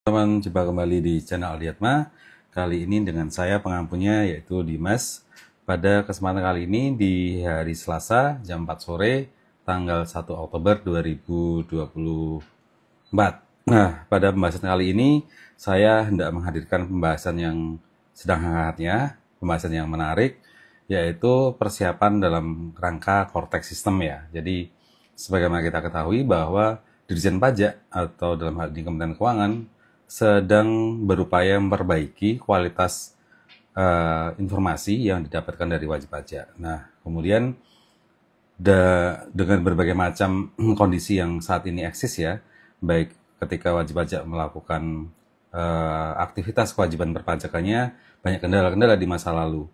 Teman-teman, jumpa kembali di channel Aldiatma. Kali ini dengan saya pengampunya yaitu Dimas. Pada kesempatan kali ini di hari Selasa jam 4 sore tanggal 1 Oktober 2024. Nah, pada pembahasan kali ini saya hendak menghadirkan pembahasan yang sedang hangatnya, pembahasan yang menarik, yaitu persiapan dalam rangka Cortex System ya. Jadi sebagaimana kita ketahui bahwa Dirjen Pajak atau dalam hal ini Kementerian Keuangan sedang berupaya memperbaiki kualitas informasi yang didapatkan dari wajib pajak. Nah, kemudian dengan berbagai macam kondisi yang saat ini eksis ya, baik ketika wajib pajak melakukan aktivitas kewajiban perpajakannya, banyak kendala-kendala di masa lalu.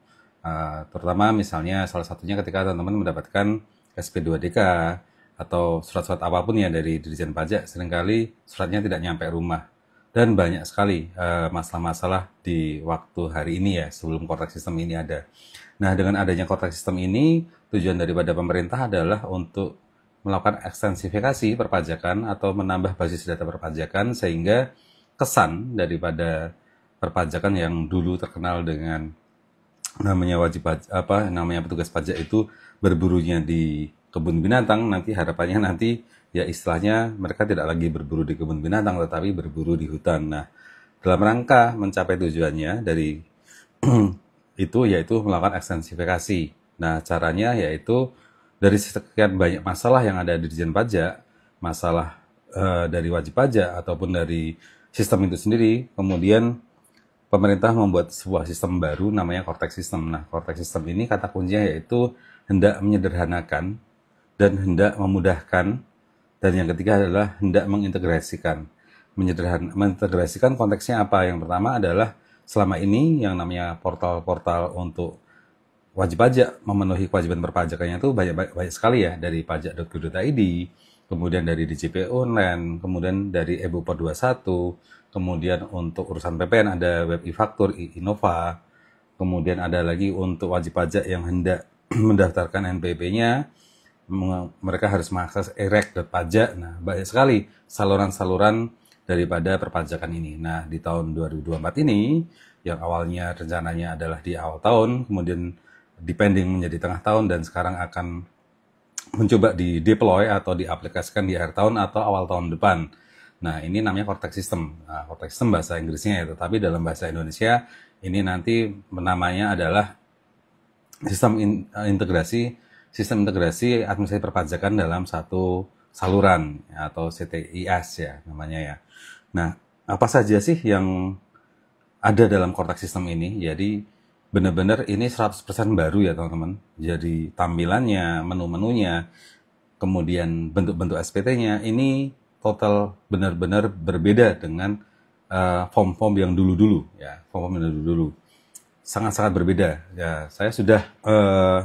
Terutama misalnya salah satunya ketika teman-teman mendapatkan SP2DK atau surat-surat apapun ya dari Dirjen Pajak, seringkali suratnya tidak nyampe rumah. Dan banyak sekali masalah-masalah di waktu hari ini ya, sebelum Cortex System ini ada. Nah, dengan adanya Cortex System ini, tujuan daripada pemerintah adalah untuk melakukan ekstensifikasi perpajakan atau menambah basis data perpajakan sehingga kesan daripada perpajakan yang dulu terkenal dengan namanya namanya petugas pajak itu berburunya di kebun binatang, nanti harapannya nanti ya istilahnya mereka tidak lagi berburu di kebun binatang tetapi berburu di hutan. Nah, dalam rangka mencapai tujuannya dari itu yaitu melakukan ekstensifikasi. Nah, caranya yaitu dari sekian banyak masalah yang ada di Dirjen Pajak, masalah dari wajib pajak ataupun dari sistem itu sendiri, kemudian pemerintah membuat sebuah sistem baru namanya Cortex System. Nah, Cortex System ini kata kuncinya yaitu hendak menyederhanakan dan hendak memudahkan, dan yang ketiga adalah hendak mengintegrasikan. Mengintegrasikan konteksnya apa? Yang pertama adalah selama ini yang namanya portal-portal untuk wajib pajak memenuhi kewajiban perpajakannya itu banyak sekali ya, dari pajak.go.id, kemudian dari DJP Online, kemudian dari eBupor 21, kemudian untuk urusan PPN ada web e-faktur, Innova, kemudian ada lagi untuk wajib pajak yang hendak mendaftarkan NPWP-nya, mereka harus mengakses erek.pajak. Nah, banyak sekali saluran-saluran daripada perpajakan ini. Nah, di tahun 2024 ini, yang awalnya rencananya adalah di awal tahun, kemudian dipending menjadi tengah tahun, dan sekarang akan mencoba di-deploy atau diaplikasikan di akhir tahun atau awal tahun depan. Nah, ini namanya Cortex System. Nah, Cortex System bahasa Inggrisnya ya, tetapi dalam bahasa Indonesia ini nanti namanya adalah sistem integrasi administrasi perpajakan dalam satu saluran atau CTIS ya namanya ya. Nah, apa saja sih yang ada dalam Cortex System ini? Jadi benar-benar ini 100% baru ya teman-teman. Jadi tampilannya, menu-menunya, kemudian bentuk-bentuk SPT-nya ini total benar-benar berbeda dengan form-form yang dulu-dulu ya, form-form yang dulu-dulu. Sangat-sangat berbeda. Ya, saya sudah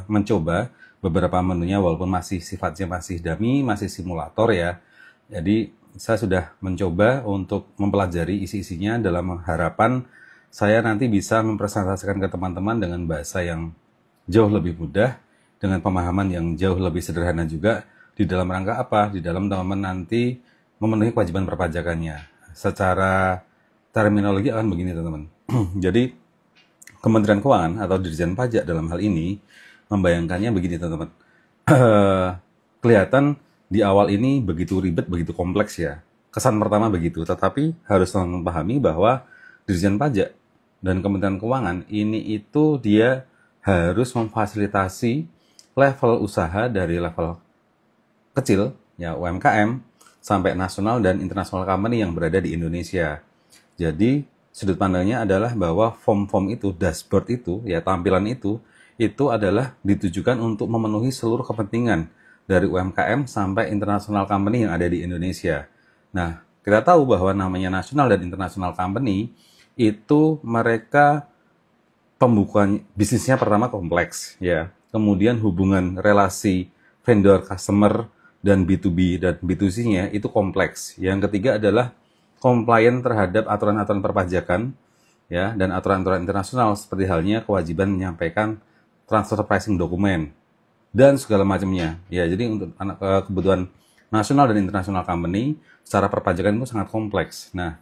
mencoba beberapa menunya walaupun masih sifatnya masih dummy, masih simulator ya. Jadi saya sudah mencoba untuk mempelajari isi-isinya dalam harapan saya nanti bisa mempresentasikan ke teman-teman dengan bahasa yang jauh lebih mudah, dengan pemahaman yang jauh lebih sederhana juga, di dalam rangka apa? Di dalam teman-teman nanti memenuhi kewajiban perpajakannya. Secara terminologi akan begini teman-teman. Jadi Kementerian Keuangan atau Dirjen Pajak dalam hal ini membayangkannya begini teman-teman. Kelihatan di awal ini begitu ribet, begitu kompleks ya. Kesan pertama begitu, tetapi harus teman-teman pahami bahwa Dirjen Pajak dan Kementerian Keuangan ini itu dia harus memfasilitasi level usaha dari level kecil ya UMKM sampai nasional dan internasional company yang berada di Indonesia. Jadi sudut pandangnya adalah bahwa form-form itu, dashboard itu, ya tampilan itu adalah ditujukan untuk memenuhi seluruh kepentingan dari UMKM sampai international company yang ada di Indonesia. Nah, kita tahu bahwa namanya nasional dan international company itu mereka pembukaan bisnisnya pertama kompleks, ya. Kemudian hubungan relasi vendor, customer, dan B2B dan B2C-nya itu kompleks. Yang ketiga adalah compliant terhadap aturan-aturan perpajakan, ya, dan aturan-aturan internasional seperti halnya kewajiban menyampaikan transfer pricing dokumen dan segala macamnya. Ya, jadi untuk kebutuhan nasional dan internasional company secara perpajakan itu sangat kompleks. Nah,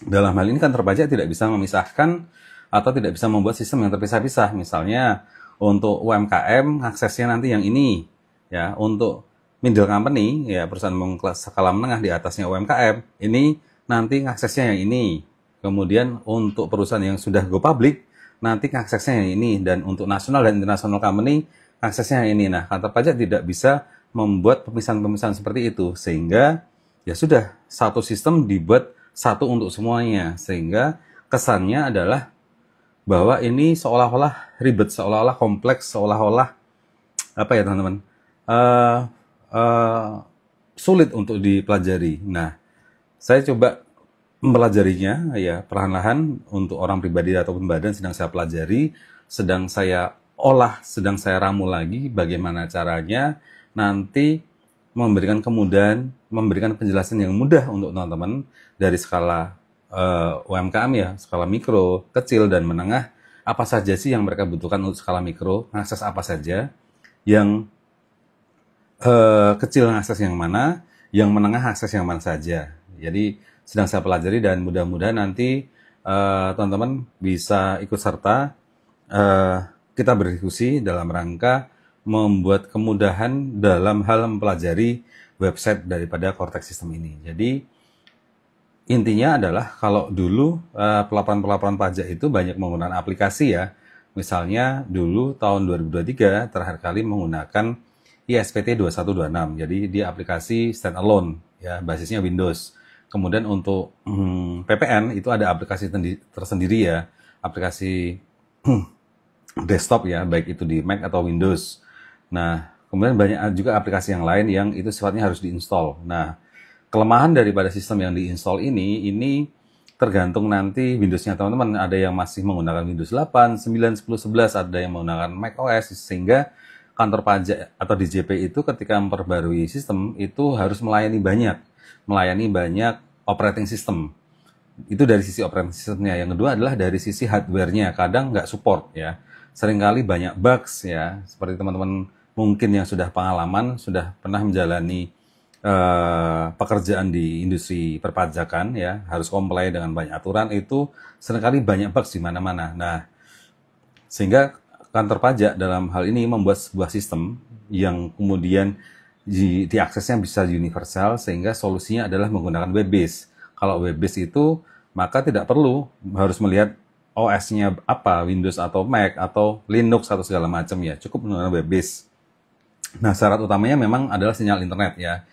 Dalam hal ini kantor pajak tidak bisa memisahkan atau tidak bisa membuat sistem yang terpisah-pisah. Misalnya untuk UMKM aksesnya nanti yang ini, ya. Untuk middle company, ya perusahaan skala menengah di atasnya UMKM, ini nanti aksesnya yang ini. Kemudian untuk perusahaan yang sudah go public, nanti aksesnya yang ini. Dan untuk nasional dan international company, aksesnya yang ini. Nah, kantor pajak tidak bisa membuat pemisahan-pemisahan seperti itu, sehingga ya sudah satu sistem dibuat satu untuk semuanya, sehingga kesannya adalah bahwa ini seolah-olah ribet, seolah-olah kompleks, seolah-olah apa ya teman-teman, eh eh, sulit untuk dipelajari. Nah, saya coba mempelajarinya ya perlahan-lahan. Untuk orang pribadi ataupun badan sedang saya pelajari, sedang saya olah, sedang saya ramu lagi bagaimana caranya nanti memberikan kemudahan, memberikan penjelasan yang mudah untuk teman-teman dari skala UMKM ya, skala mikro, kecil, dan menengah. Apa saja sih yang mereka butuhkan untuk skala mikro, akses apa saja, yang kecil akses yang mana, yang menengah akses yang mana saja. Jadi sedang saya pelajari dan mudah-mudahan nanti teman-teman bisa ikut serta kita berdiskusi dalam rangka membuat kemudahan dalam hal mempelajari website daripada Cortex System ini. Jadi intinya adalah kalau dulu pelaporan-pelaporan pajak itu banyak menggunakan aplikasi ya. Misalnya dulu tahun 2023 terakhir kali menggunakan ISPT 2126. Jadi dia aplikasi standalone ya, basisnya Windows. Kemudian untuk PPN itu ada aplikasi tersendiri ya, aplikasi desktop ya, baik itu di Mac atau Windows. Nah, kemudian banyak juga aplikasi yang lain yang itu sifatnya harus diinstal. Nah, kelemahan daripada sistem yang diinstal ini tergantung nanti Windows-nya teman-teman. Ada yang masih menggunakan Windows 8, 9, 10, 11, ada yang menggunakan Mac OS, sehingga kantor pajak atau DJP itu ketika memperbarui sistem itu harus melayani banyak operating system. Itu dari sisi operating systemnya. Yang kedua adalah dari sisi hardware-nya, kadang nggak support ya. Seringkali banyak bugs ya, seperti teman-teman mungkin yang sudah pengalaman, sudah pernah menjalani pekerjaan di industri perpajakan ya, harus comply dengan banyak aturan, itu seringkali banyak bugs di mana-mana. Nah, sehingga kantor pajak dalam hal ini membuat sebuah sistem yang kemudian diaksesnya bisa universal, sehingga solusinya adalah menggunakan web base. Kalau web base itu maka tidak perlu harus melihat OS-nya apa, Windows atau Mac atau Linux atau segala macam ya, cukup menggunakan web base. Nah, syarat utamanya memang adalah sinyal internet ya.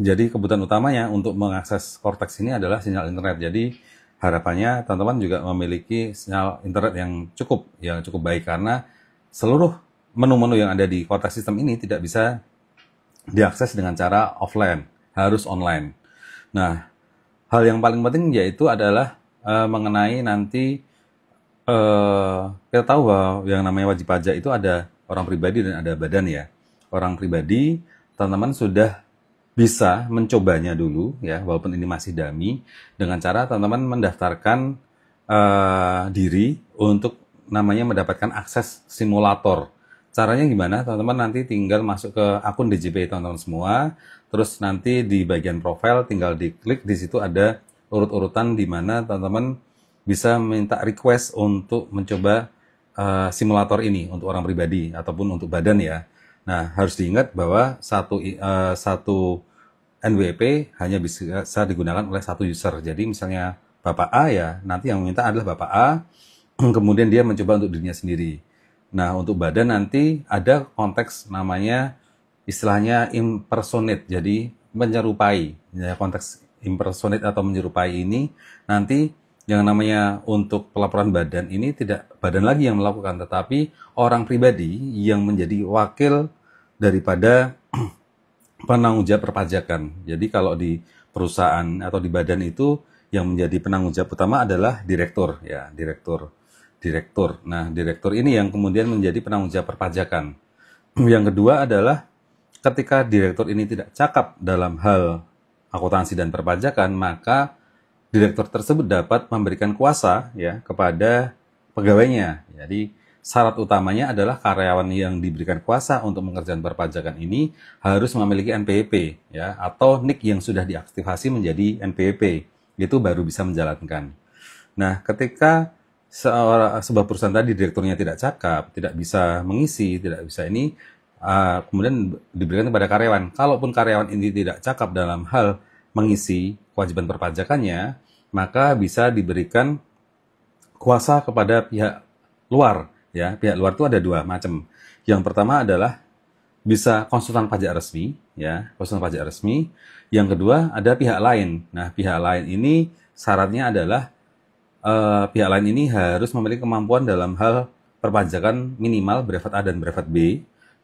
Jadi kebutuhan utamanya untuk mengakses Cortex ini adalah sinyal internet. Jadi harapannya teman-teman juga memiliki sinyal internet yang cukup baik, karena seluruh menu-menu yang ada di Cortex System ini tidak bisa diakses dengan cara offline, harus online. Nah, hal yang paling penting yaitu adalah mengenai nanti kita tahu bahwa yang namanya wajib pajak itu ada orang pribadi dan ada badan ya. Orang pribadi, teman-teman sudah bisa mencobanya dulu ya, walaupun ini masih dummy, dengan cara teman-teman mendaftarkan diri untuk namanya mendapatkan akses simulator. Caranya gimana? Teman-teman nanti tinggal masuk ke akun DJP teman-teman semua, terus nanti di bagian profile tinggal diklik, di situ ada urut-urutan di mana teman-teman bisa minta request untuk mencoba simulator ini untuk orang pribadi ataupun untuk badan ya. Nah, harus diingat bahwa satu NWP hanya bisa digunakan oleh satu user. Jadi misalnya Bapak A ya, nanti yang meminta adalah Bapak A, kemudian dia mencoba untuk dirinya sendiri. Nah, untuk badan nanti ada konteks namanya istilahnya impersonate, jadi menyerupai. Ya, konteks impersonate atau menyerupai ini nanti yang namanya untuk pelaporan badan ini tidak badan lagi yang melakukan, tetapi orang pribadi yang menjadi wakil daripada penanggung jawab perpajakan. Jadi kalau di perusahaan atau di badan itu yang menjadi penanggung jawab utama adalah direktur ya, direktur. Nah, direktur ini yang kemudian menjadi penanggung jawab perpajakan. Yang kedua adalah ketika direktur ini tidak cakap dalam hal akuntansi dan perpajakan, maka direktur tersebut dapat memberikan kuasa ya kepada pegawainya. Jadi syarat utamanya adalah karyawan yang diberikan kuasa untuk mengerjakan perpajakan ini harus memiliki NPWP ya, atau NIK yang sudah diaktifasi menjadi NPWP. itu baru bisa menjalankan. Nah, ketika sebuah perusahaan tadi direkturnya tidak cakap, tidak bisa mengisi, tidak bisa ini, kemudian diberikan kepada karyawan. Kalaupun karyawan ini tidak cakap dalam hal mengisi kewajiban perpajakannya, maka bisa diberikan kuasa kepada pihak luar. Ya, pihak luar itu ada dua macam. Yang pertama adalah bisa konsultan pajak resmi, ya, konsultan pajak resmi. Yang kedua ada pihak lain. Nah, pihak lain ini syaratnya adalah pihak lain ini harus memiliki kemampuan dalam hal perpajakan minimal brevet A dan brevet B,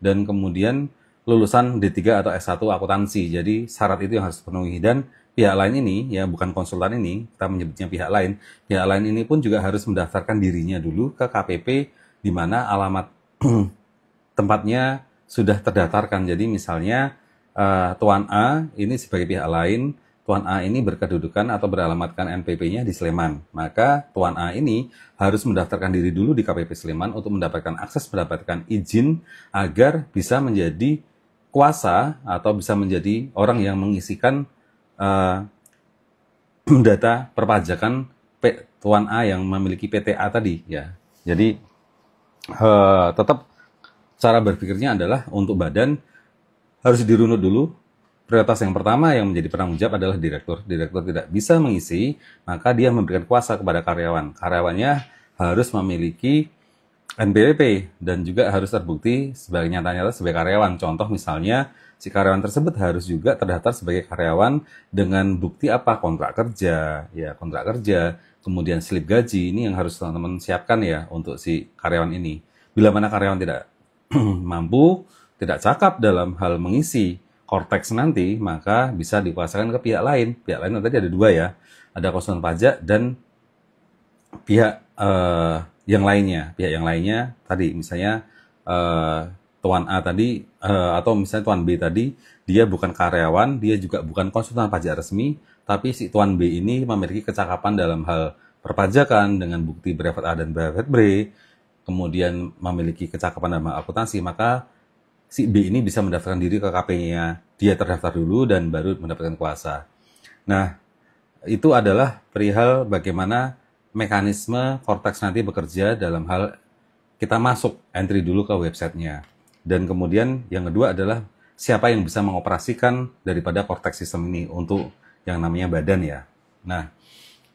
dan kemudian lulusan D3 atau S1 akuntansi. Jadi syarat itu yang harus dipenuhi, dan pihak lain ini, ya bukan konsultan ini, kita menyebutnya pihak lain. Pihak lain ini pun juga harus mendaftarkan dirinya dulu ke KPP di mana alamat tempatnya sudah terdaftarkan. Jadi misalnya Tuan A ini sebagai pihak lain, Tuan A ini berkedudukan atau beralamatkan NPP-nya di Sleman. Maka Tuan A ini harus mendaftarkan diri dulu di KPP Sleman untuk mendapatkan akses, mendapatkan izin agar bisa menjadi kuasa atau bisa menjadi orang yang mengisikan data perpajakan Tuan A yang memiliki PTA tadi, ya. Jadi tetap cara berpikirnya adalah untuk badan harus dirunut dulu. Prioritas yang pertama yang menjadi penanggung jawab adalah direktur. Direktur tidak bisa mengisi, maka dia memberikan kuasa kepada karyawan. Karyawannya harus memiliki NPWP dan juga harus terbukti sebagai nyata-nyata sebagai karyawan. Contoh misalnya, si karyawan tersebut harus juga terdaftar sebagai karyawan dengan bukti apa? Kontrak kerja, ya kontrak kerja, kemudian slip gaji. Ini yang harus teman-teman siapkan ya untuk si karyawan ini. Bila mana karyawan tidak mampu, tidak cakap dalam hal mengisi Kortex nanti, maka bisa dikuasakan ke pihak lain. Pihak lain tadi ada dua ya, ada konsultan pajak dan pihak yang lainnya. Pihak yang lainnya tadi misalnya Tuan A tadi atau misalnya Tuan B tadi, dia bukan karyawan, dia juga bukan konsultan pajak resmi, tapi si Tuan B ini memiliki kecakapan dalam hal perpajakan dengan bukti brevet A dan brevet B, kemudian memiliki kecakapan dalam hal akuntansi, maka si B ini bisa mendaftarkan diri ke KP-nya. Dia terdaftar dulu dan baru mendapatkan kuasa. Nah, itu adalah perihal bagaimana mekanisme Kortex nanti bekerja dalam hal kita masuk entry dulu ke websitenya. Dan kemudian yang kedua adalah siapa yang bisa mengoperasikan daripada Kortex sistem ini untuk yang namanya badan ya. Nah,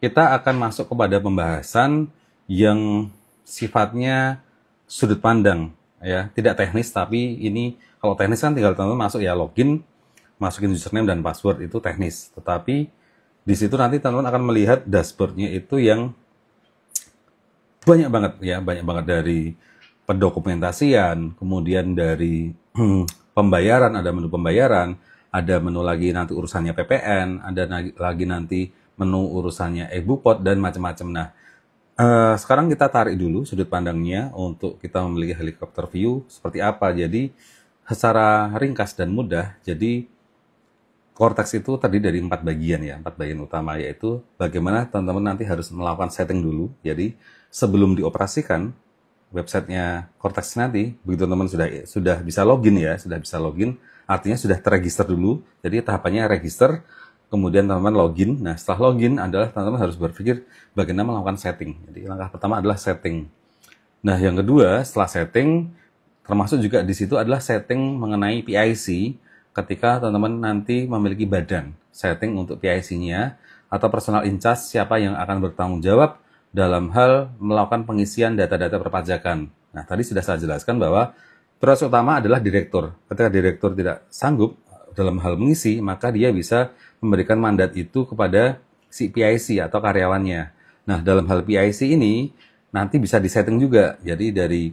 kita akan masuk kepada pembahasan yang sifatnya sudut pandang. Ya, tidak teknis, tapi ini kalau teknis kan tinggal teman-teman masuk ya, login, masukin username dan password, itu teknis. Tetapi di situ nanti teman-teman akan melihat dashboardnya itu yang banyak banget ya, banyak banget dari pendokumentasian, kemudian dari pembayaran, ada menu pembayaran, ada menu lagi nanti urusannya PPN, ada lagi nanti menu urusannya e-bupot dan macam-macam. Nah, sekarang kita tarik dulu sudut pandangnya untuk kita memiliki helikopter view seperti apa. Jadi secara ringkas dan mudah, jadi Kortex itu terdiri dari 4 bagian ya, 4 bagian utama, yaitu bagaimana teman-teman nanti harus melakukan setting dulu. Jadi sebelum dioperasikan websitenya Kortex nanti, begitu teman-teman sudah bisa login ya, sudah bisa login, artinya sudah terregister dulu. Jadi tahapannya register, kemudian teman-teman login. Nah, setelah login adalah teman-teman harus berpikir bagaimana melakukan setting. Jadi langkah pertama adalah setting. Nah, yang kedua setelah setting, termasuk juga di situ adalah setting mengenai PIC ketika teman-teman nanti memiliki badan. Setting untuk PIC-nya atau personal in charge, siapa yang akan bertanggung jawab dalam hal melakukan pengisian data-data perpajakan. Nah, tadi sudah saya jelaskan bahwa prioritas utama adalah direktur. Ketika direktur tidak sanggup dalam hal mengisi, maka dia bisa memberikan mandat itu kepada si PIC atau karyawannya. Nah, dalam hal PIC ini nanti bisa disetting juga. Jadi dari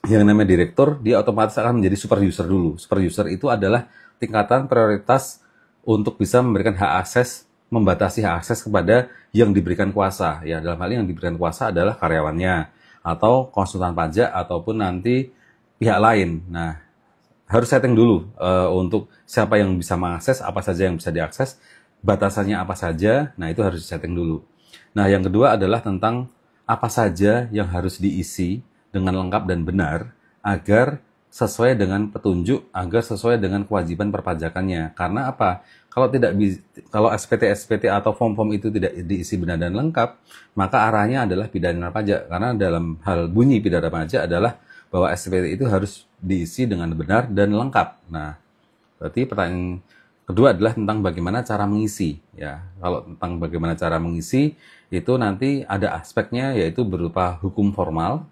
yang namanya direktur, dia otomatis akan menjadi super user dulu. Super user itu adalah tingkatan prioritas untuk bisa memberikan hak akses, membatasi hak akses kepada yang diberikan kuasa. Ya, dalam hal ini yang diberikan kuasa adalah karyawannya atau konsultan pajak ataupun nanti pihak lain. Nah, harus setting dulu untuk siapa yang bisa mengakses, apa saja yang bisa diakses, batasannya apa saja. Nah, itu harus disetting dulu. Nah, yang kedua adalah tentang apa saja yang harus diisi dengan lengkap dan benar agar sesuai dengan petunjuk agar sesuai dengan kewajiban perpajakannya. Karena apa? Kalau SPT atau form-form itu tidak diisi benar dan lengkap, maka arahnya adalah pidana pajak. Karena dalam hal bunyi pidana pajak adalah bahwa SPT itu harus diisi dengan benar dan lengkap. Nah, berarti pertanyaan kedua adalah tentang bagaimana cara mengisi. Ya, kalau tentang bagaimana cara mengisi itu nanti ada aspeknya, yaitu berupa hukum formal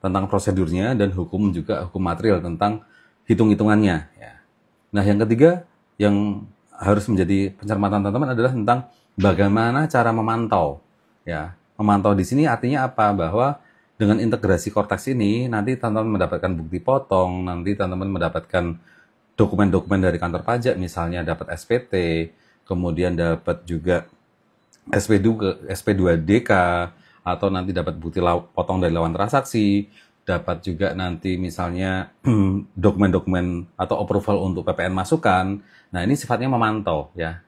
tentang prosedurnya dan hukum material tentang hitung-hitungannya. Ya. Nah, yang ketiga yang harus menjadi pencermatan teman-teman adalah tentang bagaimana cara memantau. Ya, memantau di sini artinya apa? Bahwa dengan integrasi korteks ini nanti teman-teman mendapatkan bukti potong, nanti teman-teman mendapatkan dokumen-dokumen dari kantor pajak, misalnya dapat SPT, kemudian dapat juga SP2DK, atau nanti dapat bukti potong dari lawan transaksi, dapat juga nanti misalnya dokumen-dokumen atau approval untuk PPN masukan. Nah, ini sifatnya memantau ya.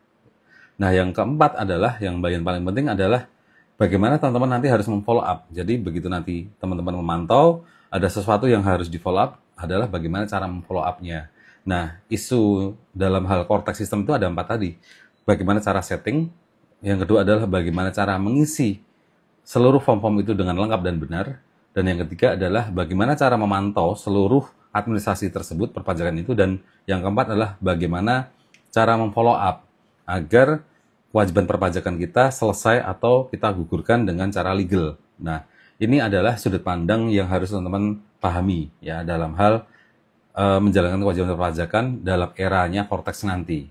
Nah, yang keempat adalah, yang bagian paling penting adalah bagaimana teman-teman nanti harus memfollow up. Jadi begitu nanti teman-teman memantau, ada sesuatu yang harus di follow up adalah bagaimana cara memfollow up-nya. Nah, isu dalam hal korteks sistem itu ada 4 tadi. Bagaimana cara setting, yang kedua adalah bagaimana cara mengisi seluruh form-form itu dengan lengkap dan benar, dan yang ketiga adalah bagaimana cara memantau seluruh administrasi tersebut, perpajakan itu, dan yang keempat adalah bagaimana cara memfollow up agar kewajiban perpajakan kita selesai atau kita gugurkan dengan cara legal. Nah, ini adalah sudut pandang yang harus teman-teman pahami ya dalam hal menjalankan kewajiban perpajakan dalam eranya korteks nanti.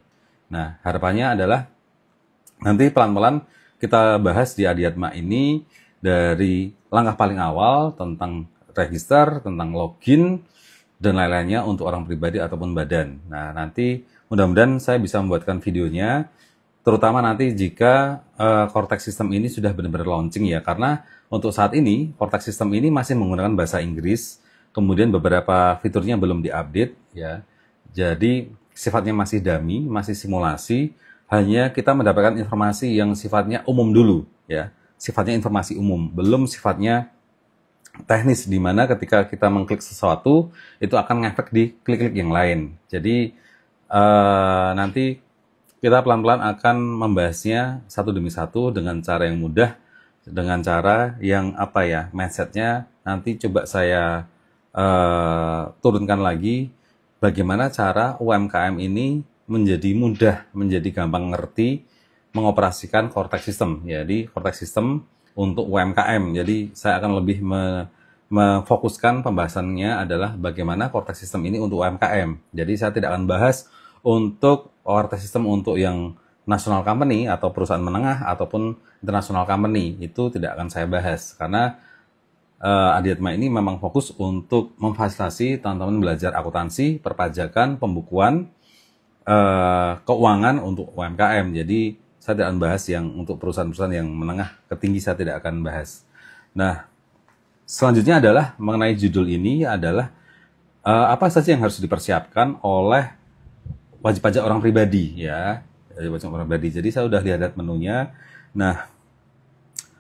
Nah, harapannya adalah nanti pelan-pelan kita bahas di Adiatma ini dari langkah paling awal tentang register, tentang login, dan lain-lainnya untuk orang pribadi ataupun badan. Nah, nanti mudah-mudahan saya bisa membuatkan videonya, terutama nanti jika korteks sistem ini sudah benar-benar launching ya, karena untuk saat ini korteks sistem ini masih menggunakan bahasa Inggris, kemudian beberapa fiturnya belum diupdate ya, jadi sifatnya masih dummy, masih simulasi, hanya kita mendapatkan informasi yang sifatnya umum dulu ya, sifatnya informasi umum, belum sifatnya teknis, di mana ketika kita mengklik sesuatu itu akan ngefek di klik-klik yang lain. Jadi nanti kita pelan-pelan akan membahasnya satu demi satu dengan cara yang mudah, dengan cara yang apa ya, mindsetnya nanti coba saya turunkan lagi bagaimana cara UMKM ini menjadi mudah, menjadi gampang ngerti mengoperasikan korteks sistem. Jadi korteks sistem untuk UMKM. Jadi saya akan lebih memfokuskan pembahasannya adalah bagaimana korteks sistem ini untuk UMKM. Jadi saya tidak akan bahas untuk korteks sistem untuk yang national company atau perusahaan menengah ataupun international company. Itu tidak akan saya bahas karena Adiatma ini memang fokus untuk memfasilitasi teman-teman belajar akuntansi, perpajakan, pembukuan, keuangan untuk UMKM. Jadi saya tidak akan bahas yang untuk perusahaan-perusahaan yang menengah ke tinggi, saya tidak akan bahas. Nah, selanjutnya adalah mengenai judul ini adalah apa saja yang harus dipersiapkan oleh wajib pajak orang pribadi ya, wajib pajak orang pribadi. Jadi saya sudah lihat menunya. Nah,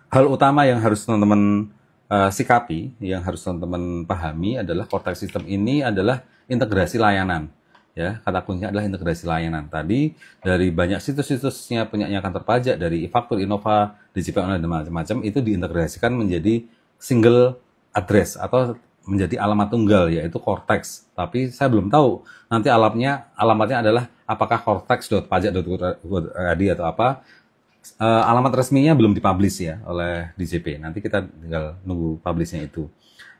hal utama yang harus teman-teman sikapi, yang harus teman-teman pahami adalah korteks sistem ini adalah integrasi layanan. Ya, kata kuncinya adalah integrasi layanan. Tadi dari banyak situs-situsnya punyanya kantor pajak, dari e-faktur, Innova, DJP Online dan macam-macam itu diintegrasikan menjadi single address atau menjadi alamat tunggal, yaitu korteks. Tapi saya belum tahu nanti alamatnya adalah apakah korteks.pajak.go.id atau apa. Alamat resminya belum dipublish ya oleh DJP. Nanti kita tinggal nunggu publishnya itu.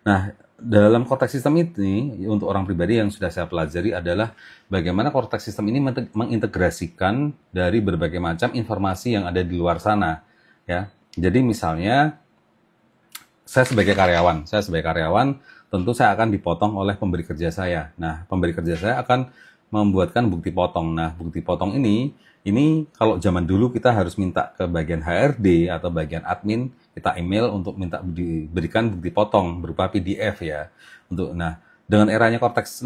Nah, dalam korteks sistem ini untuk orang pribadi yang sudah saya pelajari adalah bagaimana korteks sistem ini mengintegrasikan dari berbagai macam informasi yang ada di luar sana. Ya, jadi misalnya saya sebagai karyawan tentu saya akan dipotong oleh pemberi kerja saya. Nah, pemberi kerja saya akan membuatkan bukti potong. Nah, bukti potong ini kalau zaman dulu kita harus minta ke bagian HRD atau bagian admin, kita email untuk minta diberikan bukti potong berupa PDF ya. Nah, dengan eranya korteks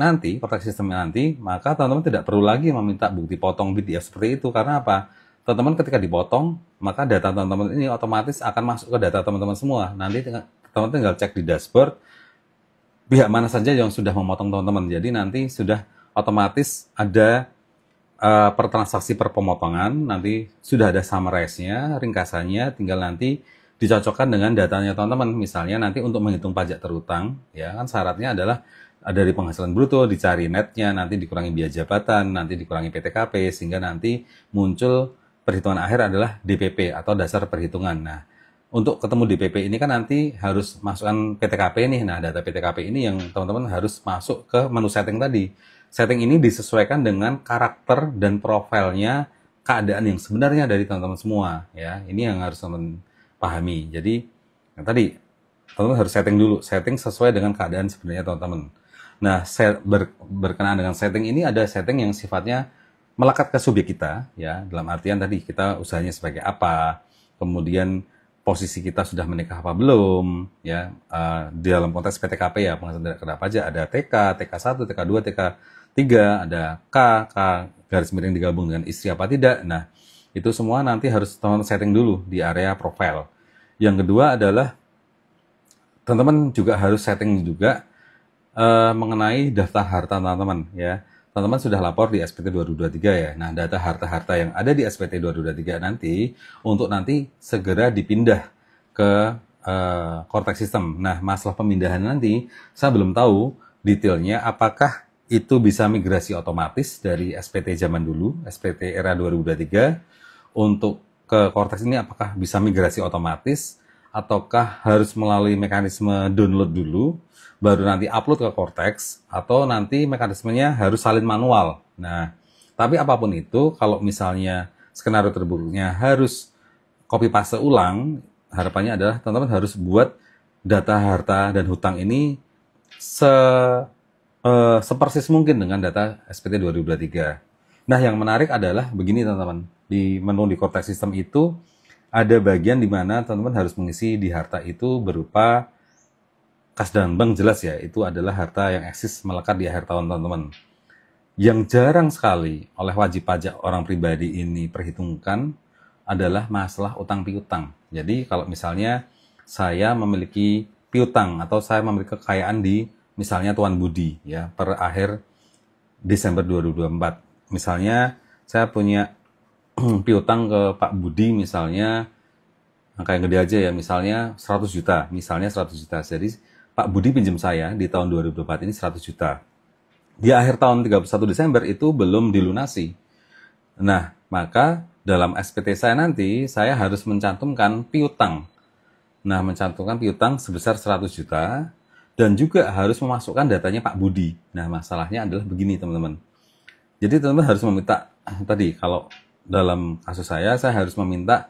sistem nanti, maka teman-teman tidak perlu lagi meminta bukti potong PDF seperti itu. Karena apa? Teman-teman ketika dipotong, maka data teman-teman ini otomatis akan masuk ke data teman-teman semua. Nanti teman-teman tinggal cek di dashboard, pihak mana saja yang sudah memotong teman-teman. Jadi nanti sudah otomatis ada per transaksi per pemotongan, nanti sudah ada summarize-nya, ringkasannya, tinggal nanti dicocokkan dengan datanya teman-teman. Misalnya nanti untuk menghitung pajak terutang, ya kan syaratnya adalah dari penghasilan bruto, dicari netnya, nanti dikurangi biaya jabatan, nanti dikurangi PTKP, sehingga nanti muncul perhitungan akhir adalah DPP atau dasar perhitungan. Nah, untuk ketemu DPP ini kan nanti harus masukkan PTKP nih. Nah, data PTKP ini yang teman-teman harus masuk ke menu setting tadi. Setting ini disesuaikan dengan karakter dan profilnya keadaan yang sebenarnya dari teman-teman semua, ya. Ini yang harus teman pahami. Jadi, yang tadi teman-teman harus setting dulu, setting sesuai dengan keadaan sebenarnya teman-teman. Nah, berkenaan dengan setting ini ada setting yang sifatnya melekat ke subjek kita, ya. Dalam artian tadi kita usahanya sebagai apa, kemudian posisi kita sudah menikah apa belum, ya. Di dalam konteks PTKP ya, penghasilan tidak kena pajak, ada TK, TK1, TK2, TK3, ada K garis miring digabung dengan istri apa tidak. Nah, itu semua nanti harus teman-teman setting dulu di area profile. Yang kedua adalah teman-teman juga harus setting juga mengenai daftar harta teman-teman, ya. Teman-teman sudah lapor di SPT 2023 ya. Nah, data harta-harta yang ada di SPT 2023 nanti untuk nanti segera dipindah ke Cortex System. Nah, masalah pemindahan nanti saya belum tahu detailnya apakah itu bisa migrasi otomatis dari SPT zaman dulu, SPT era 2023 untuk ke Cortex ini, apakah bisa migrasi otomatis ataukah harus melalui mekanisme download dulu baru nanti upload ke Cortex, atau nanti mekanismenya harus salin manual. Nah, tapi apapun itu, kalau misalnya skenario terburuknya harus copy paste ulang, harapannya adalah teman-teman harus buat data harta dan hutang ini sepersis mungkin dengan data SPT 2023. Nah, yang menarik adalah begini teman-teman, di menu di Cortex System itu ada bagian di mana teman-teman harus mengisi di harta itu berupa kas dan bank, jelas ya, itu adalah harta yang eksis melekat di akhir tahun teman-teman. Yang jarang sekali oleh wajib pajak orang pribadi ini perhitungkan adalah masalah utang piutang. Jadi kalau misalnya saya memiliki piutang atau saya memiliki kekayaan di misalnya Tuan Budi ya per akhir Desember 2024. Misalnya saya punya piutang ke Pak Budi misalnya angka yang gede aja ya, misalnya 100 juta, misalnya 100 juta. Jadi Pak Budi pinjam saya di tahun 2024 ini 100 juta. Di akhir tahun 31 Desember itu belum dilunasi. Nah, maka dalam SPT saya nanti, saya harus mencantumkan piutang. Nah, mencantumkan piutang sebesar 100 juta, dan juga harus memasukkan datanya Pak Budi. Nah, masalahnya adalah begini, teman-teman. Jadi, teman-teman harus meminta, tadi, kalau dalam kasus saya harus meminta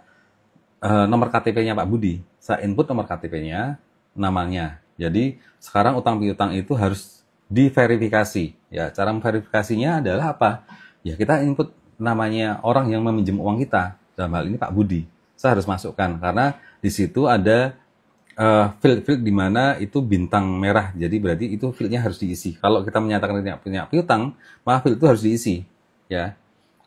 nomor KTP-nya Pak Budi. Saya input nomor KTP-nya, namanya. Jadi sekarang utang piutang itu harus diverifikasi. Ya, cara memverifikasinya adalah apa? Ya, kita input namanya orang yang meminjam uang kita. Dalam hal ini Pak Budi. Saya harus masukkan karena di situ ada field di mana itu bintang merah. Jadi berarti itu fieldnya harus diisi. Kalau kita menyatakan kita punya piutang, maka field itu harus diisi. Ya.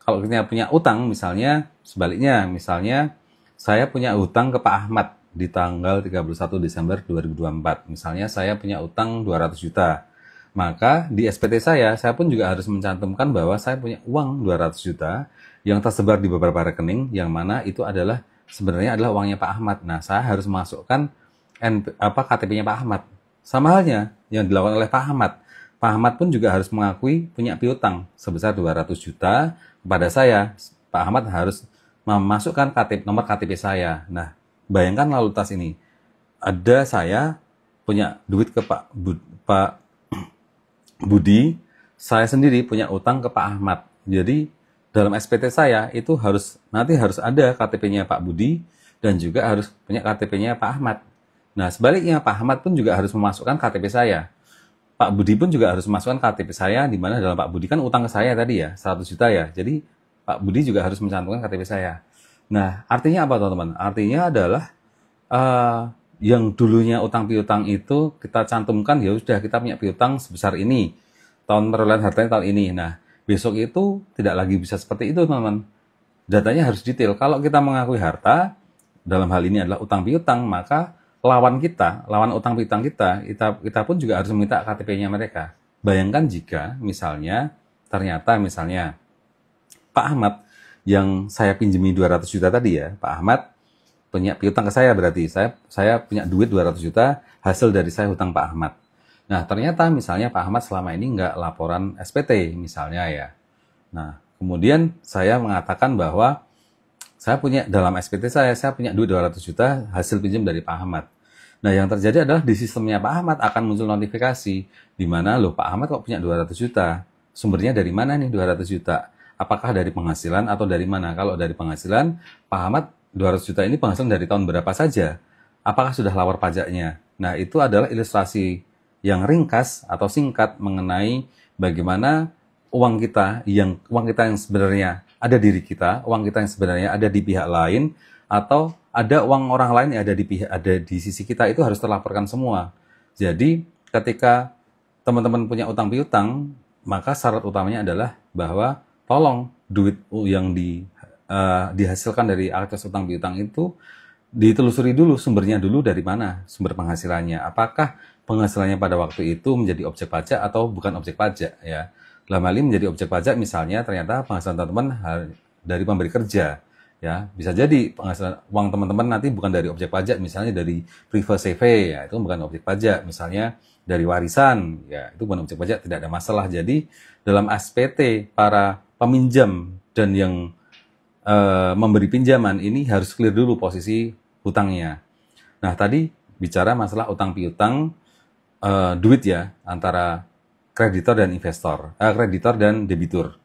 Kalau kita punya utang, misalnya sebaliknya, misalnya saya punya utang ke Pak Ahmad di tanggal 31 Desember 2024. Misalnya saya punya utang 200 juta. Maka di SPT saya pun juga harus mencantumkan bahwa saya punya uang 200 juta yang tersebar di beberapa rekening, yang mana itu adalah sebenarnya adalah uangnya Pak Ahmad. Nah, saya harus masukkan KTP-nya Pak Ahmad. Sama halnya yang dilakukan oleh Pak Ahmad. Pak Ahmad pun juga harus mengakui punya piutang sebesar 200 juta kepada saya. Pak Ahmad harus memasukkan nomor KTP saya. Nah, bayangkan lalu lintas ini. Ada saya punya duit ke Pak Budi, saya sendiri punya utang ke Pak Ahmad. Jadi dalam SPT saya itu nanti harus ada KTP-nya Pak Budi dan juga harus punya KTP-nya Pak Ahmad. Nah, sebaliknya Pak Ahmad pun juga harus memasukkan KTP saya. Pak Budi pun juga harus memasukkan KTP saya, di mana dalam Pak Budi kan utang ke saya tadi ya, 100 juta ya. Jadi Pak Budi juga harus mencantumkan KTP saya. Nah, artinya apa teman-teman? Artinya adalah yang dulunya utang piutang itu kita cantumkan, ya sudah kita punya piutang sebesar ini, tahun perolehan hartanya tahun ini. Nah, besok itu tidak lagi bisa seperti itu teman-teman. Datanya harus detail. Kalau kita mengakui harta, dalam hal ini adalah utang piutang, maka lawan utang piutang kita pun juga harus meminta KTP-nya mereka. Bayangkan jika misalnya ternyata misalnya Pak Ahmad yang saya pinjemi 200 juta tadi ya, Pak Ahmad punya piutang ke saya, berarti saya punya duit 200 juta hasil dari saya hutang Pak Ahmad. Nah, ternyata misalnya Pak Ahmad selama ini nggak laporan SPT misalnya ya. Nah, kemudian saya mengatakan bahwa saya punya dalam SPT saya punya duit 200 juta hasil pinjam dari Pak Ahmad. Nah, yang terjadi adalah di sistemnya Pak Ahmad akan muncul notifikasi di mana loh Pak Ahmad kok punya 200 juta. Sumbernya dari mana nih 200 juta? Apakah dari penghasilan atau dari mana? Kalau dari penghasilan, Pak Ahmad 200 juta ini penghasilan dari tahun berapa saja? Apakah sudah lapor pajaknya? Nah, itu adalah ilustrasi yang ringkas atau singkat mengenai bagaimana uang kita yang sebenarnya ada diri kita, uang kita yang sebenarnya ada di pihak lain, atau ada uang orang lain yang ada di sisi kita, itu harus terlaporkan semua. Jadi ketika teman-teman punya utang piutang, maka syarat utamanya adalah bahwa tolong duit yang dihasilkan dari aktivitas utang piutang itu ditelusuri dulu sumbernya dulu dari mana, sumber penghasilannya. Apakah penghasilannya pada waktu itu menjadi objek pajak atau bukan objek pajak ya. Dalam hal ini menjadi objek pajak misalnya ternyata penghasilan teman-teman dari pemberi kerja ya. Bisa jadi penghasilan uang teman-teman nanti bukan dari objek pajak, misalnya dari privé CV ya, itu bukan objek pajak. Misalnya dari warisan ya, itu bukan objek pajak, tidak ada masalah. Jadi dalam SPT para peminjam dan yang memberi pinjaman ini harus clear dulu posisi hutangnya. Nah, tadi bicara masalah utang piutang duit ya, antara kreditor dan investor, kreditor dan debitur.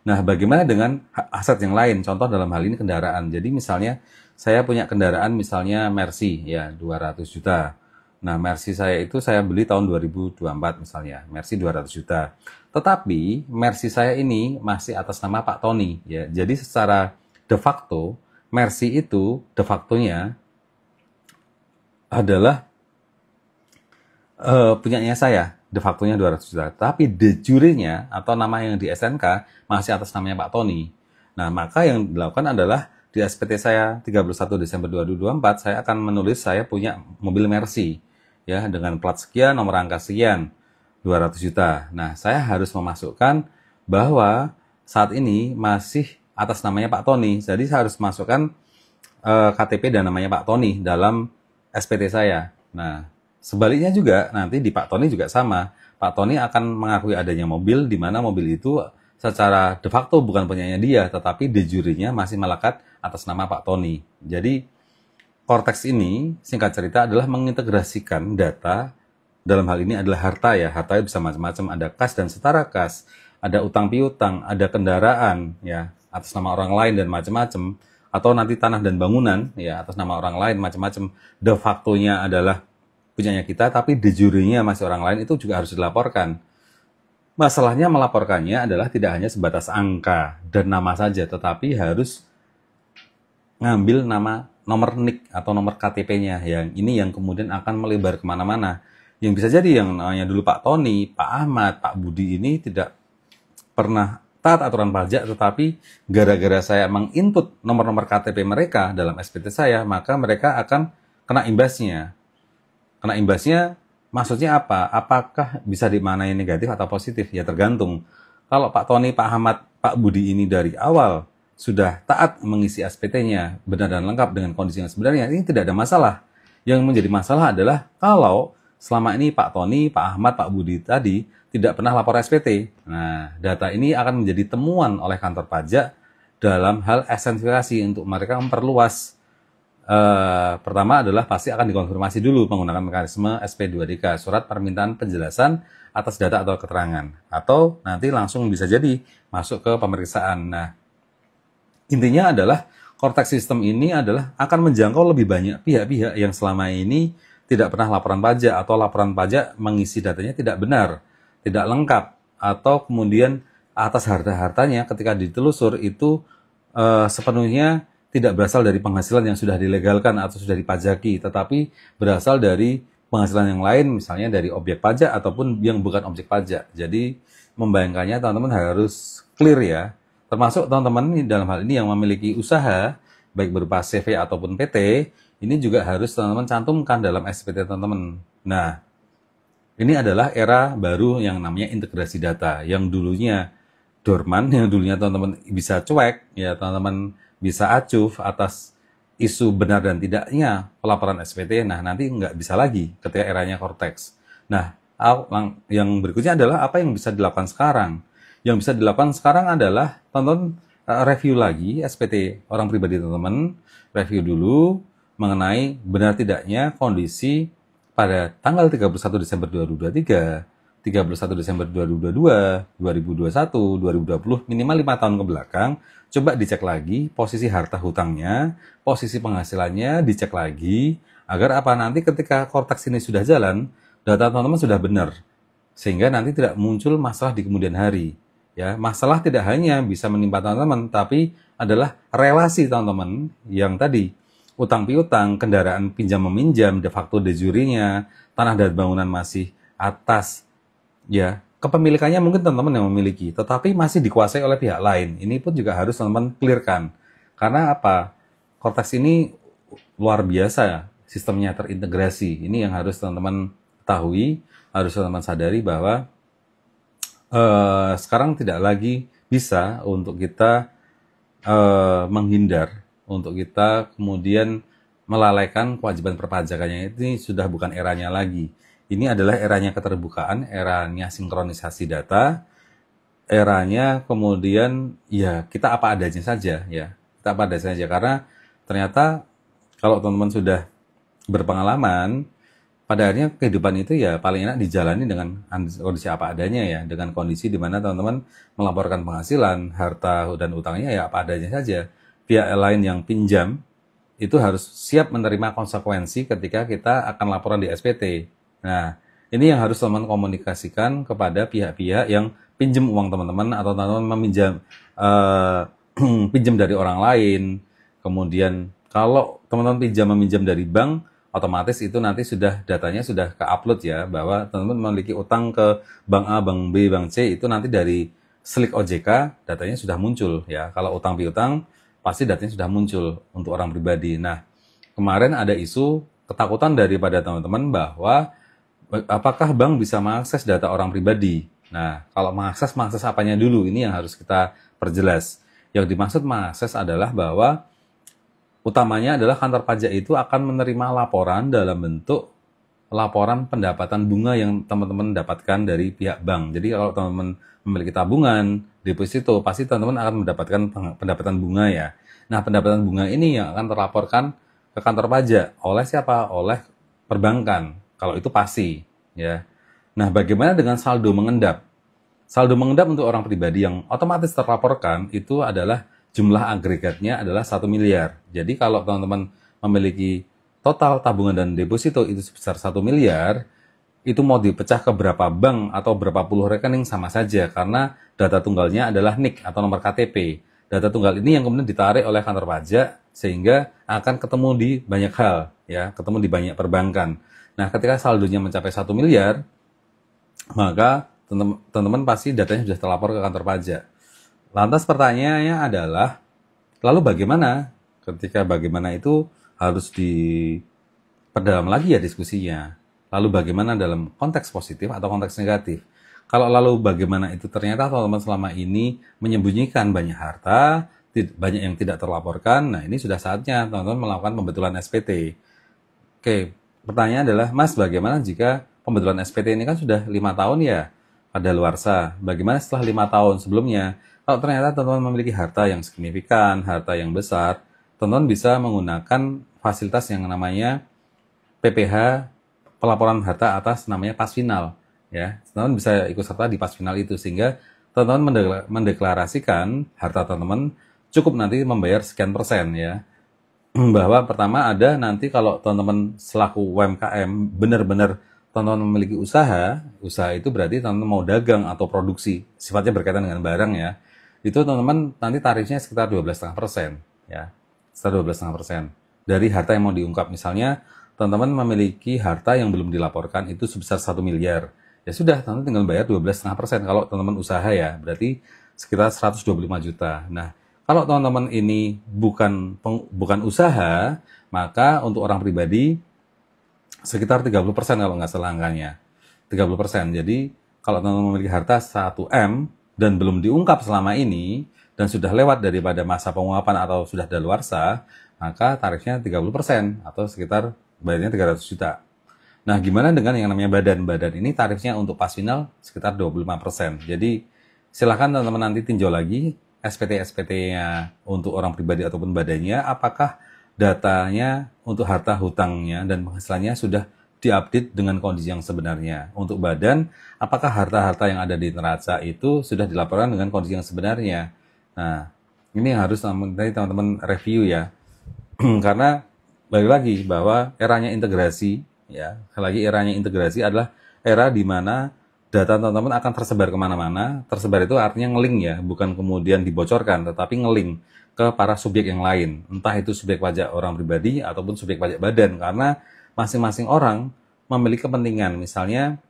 Nah, bagaimana dengan aset yang lain? Contoh dalam hal ini kendaraan. Jadi misalnya saya punya kendaraan misalnya Mercy ya 200 juta. Nah, Mercy saya itu saya beli tahun 2024 misalnya, Mercy 200 juta. Tetapi Mercy saya ini masih atas nama Pak Tony ya. Jadi secara de facto Mercy itu de factonya adalah punyanya saya, de factonya 200 juta. Tapi de jure-nya atau nama yang di SNK masih atas namanya Pak Tony. Nah, maka yang dilakukan adalah di SPT saya 31 Desember 2024 saya akan menulis saya punya mobil Mercy ya dengan plat sekian, nomor angka sekian, 200 juta. Nah, saya harus memasukkan bahwa saat ini masih atas namanya Pak Tony. Jadi saya harus masukkan KTP dan namanya Pak Tony dalam SPT saya. Nah, sebaliknya juga nanti di Pak Tony juga sama. Pak Tony akan mengakui adanya mobil di mana mobil itu secara de facto bukan punyanya dia, tetapi de jure-nya masih melekat atas nama Pak Tony. Jadi Cortex ini singkat cerita adalah mengintegrasikan data, dalam hal ini adalah harta ya. Harta bisa macam-macam, ada kas dan setara kas, ada utang piutang, ada kendaraan ya atas nama orang lain dan macam-macam, atau nanti tanah dan bangunan ya atas nama orang lain macam-macam. De facto-nya adalah punyanya kita, tapi de jure-nya masih orang lain, itu juga harus dilaporkan. Masalahnya melaporkannya adalah tidak hanya sebatas angka dan nama saja, tetapi harus ngambil nomor NIK atau nomor KTP-nya. Yang ini yang kemudian akan melebar kemana-mana. Yang bisa jadi yang namanya dulu Pak Tony, Pak Ahmad, Pak Budi ini tidak pernah taat aturan pajak, tetapi gara-gara saya menginput nomor-nomor KTP mereka dalam SPT saya, maka mereka akan kena imbasnya. Kena imbasnya maksudnya apa? Apakah bisa dimaknai negatif atau positif? Ya tergantung. Kalau Pak Tony, Pak Ahmad, Pak Budi ini dari awal sudah taat mengisi SPT-nya benar dan lengkap dengan kondisi yang sebenarnya, ini tidak ada masalah. Yang menjadi masalah adalah kalau selama ini Pak Tony, Pak Ahmad, Pak Budi tadi tidak pernah lapor SPT. Nah, data ini akan menjadi temuan oleh kantor pajak dalam hal ekstensifikasi untuk mereka memperluas. Pertama adalah pasti akan dikonfirmasi dulu menggunakan mekanisme SP2DK, surat permintaan penjelasan atas data atau keterangan. Atau nanti langsung bisa jadi masuk ke pemeriksaan. Nah, intinya adalah Cortex System ini adalah akan menjangkau lebih banyak pihak-pihak yang selama ini tidak pernah laporan pajak atau laporan pajak mengisi datanya tidak benar, tidak lengkap, atau kemudian atas harta-hartanya ketika ditelusur itu sepenuhnya tidak berasal dari penghasilan yang sudah dilegalkan atau sudah dipajaki, tetapi berasal dari penghasilan yang lain, misalnya dari objek pajak ataupun yang bukan objek pajak. Jadi membayangkannya teman-teman harus clear ya. Termasuk teman-teman dalam hal ini yang memiliki usaha, baik berupa CV ataupun PT, ini juga harus teman-teman cantumkan dalam SPT teman-teman. Nah, ini adalah era baru yang namanya integrasi data, yang dulunya dorman, yang dulunya teman-teman bisa cuek, ya teman-teman bisa acuh atas isu benar dan tidaknya pelaporan SPT. Nah, nanti nggak bisa lagi ketika eranya Cortex. Nah, yang berikutnya adalah apa yang bisa dilakukan sekarang. Yang bisa dilakukan sekarang adalah teman-teman review lagi SPT orang pribadi teman-teman, review dulu mengenai benar tidaknya kondisi pada tanggal 31 Desember 2023, 31 Desember 2022, 2021, 2020, minimal 5 tahun ke belakang, coba dicek lagi posisi harta hutangnya, posisi penghasilannya, dicek lagi, agar apa nanti ketika Cortex ini sudah jalan, data teman-teman sudah benar, sehingga nanti tidak muncul masalah di kemudian hari. Ya, masalah tidak hanya bisa menimpa teman-teman, tapi adalah relasi teman-teman yang tadi utang piutang, kendaraan pinjam meminjam, de facto de jure-nya, tanah dan bangunan masih atas, ya kepemilikannya mungkin teman-teman yang memiliki, tetapi masih dikuasai oleh pihak lain. Ini pun juga harus teman-teman clearkan. Karena apa? Cortex ini luar biasa, sistemnya terintegrasi. Ini yang harus teman-teman ketahui, harus teman-teman sadari bahwa sekarang tidak lagi bisa untuk kita menghindar, untuk kita kemudian melalaikan kewajiban perpajakannya. Ini sudah bukan eranya lagi. Ini adalah eranya keterbukaan, eranya sinkronisasi data, eranya kemudian ya kita apa adanya saja, ya kita apa adanya saja. Karena ternyata kalau teman-teman sudah berpengalaman, pada akhirnya kehidupan itu ya paling enak dijalani dengan kondisi apa adanya, ya dengan kondisi di mana teman-teman melaporkan penghasilan, harta dan utangnya ya apa adanya saja. Pihak lain yang pinjam itu harus siap menerima konsekuensi ketika kita akan laporan di SPT. Nah, ini yang harus teman-teman komunikasikan kepada pihak-pihak yang pinjam uang teman-teman, atau teman-teman meminjam pinjam dari orang lain. Kemudian kalau teman-teman meminjam dari bank, otomatis itu nanti sudah datanya sudah ke-upload ya, bahwa teman-teman memiliki utang ke bank A, bank B, bank C, itu nanti dari Slik OJK datanya sudah muncul ya. Kalau utang piutang pasti datanya sudah muncul untuk orang pribadi. Nah, kemarin ada isu ketakutan daripada teman-teman bahwa apakah bank bisa mengakses data orang pribadi. Nah, kalau mengakses apanya dulu? Ini yang harus kita perjelas. Yang dimaksud mengakses adalah bahwa utamanya adalah kantor pajak itu akan menerima laporan dalam bentuk laporan pendapatan bunga yang teman-teman dapatkan dari pihak bank. Jadi kalau teman-teman memiliki tabungan, deposito, pasti teman-teman akan mendapatkan pendapatan bunga ya. Nah, pendapatan bunga ini yang akan terlaporkan ke kantor pajak oleh siapa? Oleh perbankan. Kalau itu pasti, ya. Nah, bagaimana dengan saldo mengendap? Saldo mengendap untuk orang pribadi yang otomatis terlaporkan itu adalah jumlah agregatnya adalah 1 miliar. Jadi kalau teman-teman memiliki total tabungan dan deposito itu sebesar 1 miliar, itu mau dipecah ke berapa bank atau berapa puluh rekening sama saja, karena data tunggalnya adalah NIK atau nomor KTP. Data tunggal ini yang kemudian ditarik oleh kantor pajak sehingga akan ketemu di banyak hal, ya, ketemu di banyak perbankan. Nah, ketika saldonya mencapai 1 miliar, maka teman-teman pasti datanya sudah terlapor ke kantor pajak. Lantas pertanyaannya adalah, lalu bagaimana? Ketika bagaimana itu harus diperdalam lagi ya diskusinya. Lalu bagaimana dalam konteks positif atau konteks negatif? Kalau lalu bagaimana itu ternyata teman-teman selama ini menyembunyikan banyak harta, banyak yang tidak terlaporkan, nah ini sudah saatnya teman-teman melakukan pembetulan SPT. Oke, pertanyaan adalah, Mas, bagaimana jika pembetulan SPT ini kan sudah 5 tahun ya kadaluarsa? Bagaimana setelah 5 tahun sebelumnya? Kalau ternyata teman-teman memiliki harta yang signifikan, harta yang besar, teman-teman bisa menggunakan fasilitas yang namanya PPH, pelaporan harta atas namanya pas final, ya. Teman-teman bisa ikut serta di pas final itu, sehingga teman-teman mendeklarasikan harta teman-teman cukup nanti membayar sekian persen, ya. Bahwa pertama ada nanti kalau teman-teman selaku UMKM benar-benar teman-teman memiliki usaha itu berarti teman-teman mau dagang atau produksi, sifatnya berkaitan dengan barang ya. Itu teman-teman nanti tarifnya sekitar 12,5%, ya. Sekitar 12,5% dari harta yang mau diungkap. Misalnya teman-teman memiliki harta yang belum dilaporkan itu sebesar 1 miliar. Ya sudah, teman-teman tinggal bayar 12,5%. Kalau teman-teman usaha ya, berarti sekitar 125 juta. Nah, kalau teman-teman ini bukan usaha, Maka untuk orang pribadi sekitar 30% kalau nggak salah angkanya. 30%. Jadi kalau teman-teman memiliki harta 1M dan belum diungkap selama ini dan sudah lewat daripada masa pengungkapan atau sudah daluarsa, maka tarifnya 30% atau sekitar bayarnya 300 juta. Nah, gimana dengan yang namanya badan? Badan ini tarifnya untuk pas final sekitar 25%. Jadi silahkan teman-teman nanti tinjau lagi SPT-SPT-nya untuk orang pribadi ataupun badannya, apakah datanya untuk harta hutangnya dan penghasilannya sudah diupdate dengan kondisi yang sebenarnya. Untuk badan, apakah harta-harta yang ada di neraca itu sudah dilaporkan dengan kondisi yang sebenarnya. Nah, ini yang harus teman-teman review ya. Karena balik lagi bahwa eranya integrasi, ya, lagi eranya integrasi adalah era di mana data teman-teman akan tersebar kemana-mana. Tersebar itu artinya nge-link ya, bukan kemudian dibocorkan, tetapi nge-link ke para subjek yang lain. Entah itu subjek pajak orang pribadi ataupun subjek pajak badan, karena masing-masing orang memiliki kepentingan. Misalnya,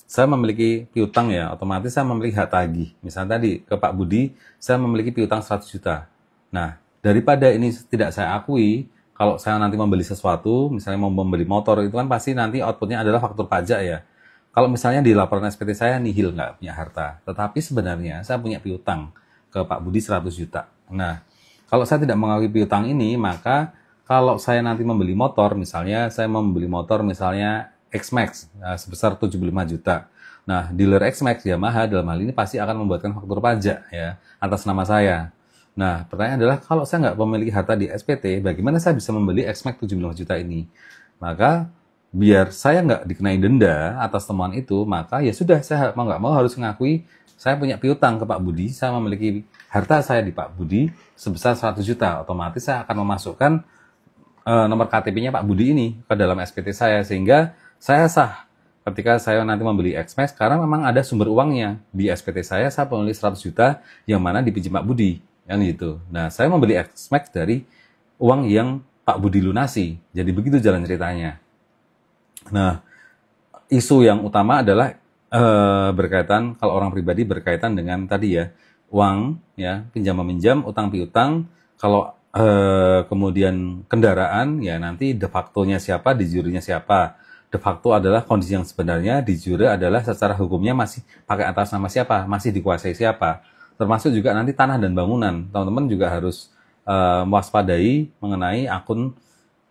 saya memiliki piutang ya, otomatis saya memiliki hak tagih. Misalnya tadi ke Pak Budi, saya memiliki piutang 100 juta. Nah, daripada ini tidak saya akui, kalau saya nanti membeli sesuatu, misalnya mau membeli motor, itu kan pasti nanti outputnya adalah faktur pajak ya. Kalau misalnya di laporan SPT saya nihil, nggak punya harta. Tetapi sebenarnya saya punya piutang ke Pak Budi 100 juta. Nah, kalau saya tidak mengakui piutang ini, maka kalau saya nanti membeli motor, misalnya saya membeli motor misalnya X-Max sebesar 75 juta. Nah, dealer X-Max Yamaha dalam hal ini pasti akan membuatkan faktur pajak ya atas nama saya. Nah, pertanyaan adalah kalau saya nggak memiliki harta di SPT, bagaimana saya bisa membeli X-Max 75 juta ini? Maka biar saya nggak dikenai denda atas temuan itu, maka ya sudah, saya mau nggak mau harus mengakui saya punya piutang ke Pak Budi, saya memiliki harta saya di Pak Budi sebesar 100 juta. Otomatis saya akan memasukkan nomor KTP-nya Pak Budi ini ke dalam SPT saya, sehingga saya sah ketika saya nanti membeli X-Max, karena memang ada sumber uangnya. Di SPT saya memiliki 100 juta yang mana dipinjam Pak Budi, kan gitu. Nah, saya membeli X-Max dari uang yang Pak Budi lunasi. Jadi begitu jalan ceritanya. Nah, isu yang utama adalah berkaitan, kalau orang pribadi berkaitan dengan tadi ya, uang, ya, pinjam meminjam, utang piutang. Kalau kemudian kendaraan, ya nanti de facto-nya siapa, de jure-nya siapa. De facto adalah kondisi yang sebenarnya, de jure adalah secara hukumnya masih pakai atas nama siapa, masih dikuasai siapa. Termasuk juga nanti tanah dan bangunan. Teman-teman juga harus mewaspadai mengenai akun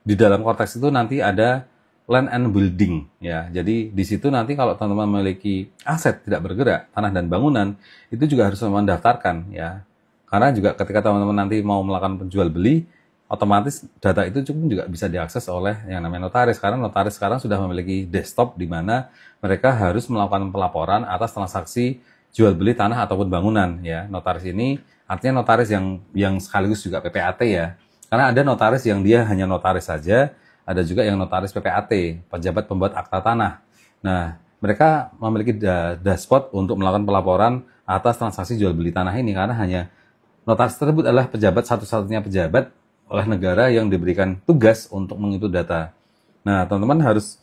di dalam konteks itu nanti ada land and building ya. Jadi di situ nanti kalau teman-teman memiliki aset tidak bergerak, tanah dan bangunan, itu juga harus mendaftarkan ya. Karena juga ketika teman-teman nanti mau melakukan penjual beli, otomatis data itu juga bisa diakses oleh yang namanya notaris. Karena notaris sekarang sudah memiliki desktop di mana mereka harus melakukan pelaporan atas transaksi jual beli tanah ataupun bangunan ya. Notaris ini artinya notaris yang sekaligus juga PPAT ya. Karena ada notaris yang dia hanya notaris saja, ada juga yang notaris PPAT, pejabat pembuat akta tanah. Nah, mereka memiliki dashboard untuk melakukan pelaporan atas transaksi jual beli tanah ini, karena hanya notaris tersebut adalah pejabat, satu-satunya pejabat oleh negara yang diberikan tugas untuk menghitung data. Nah, teman-teman harus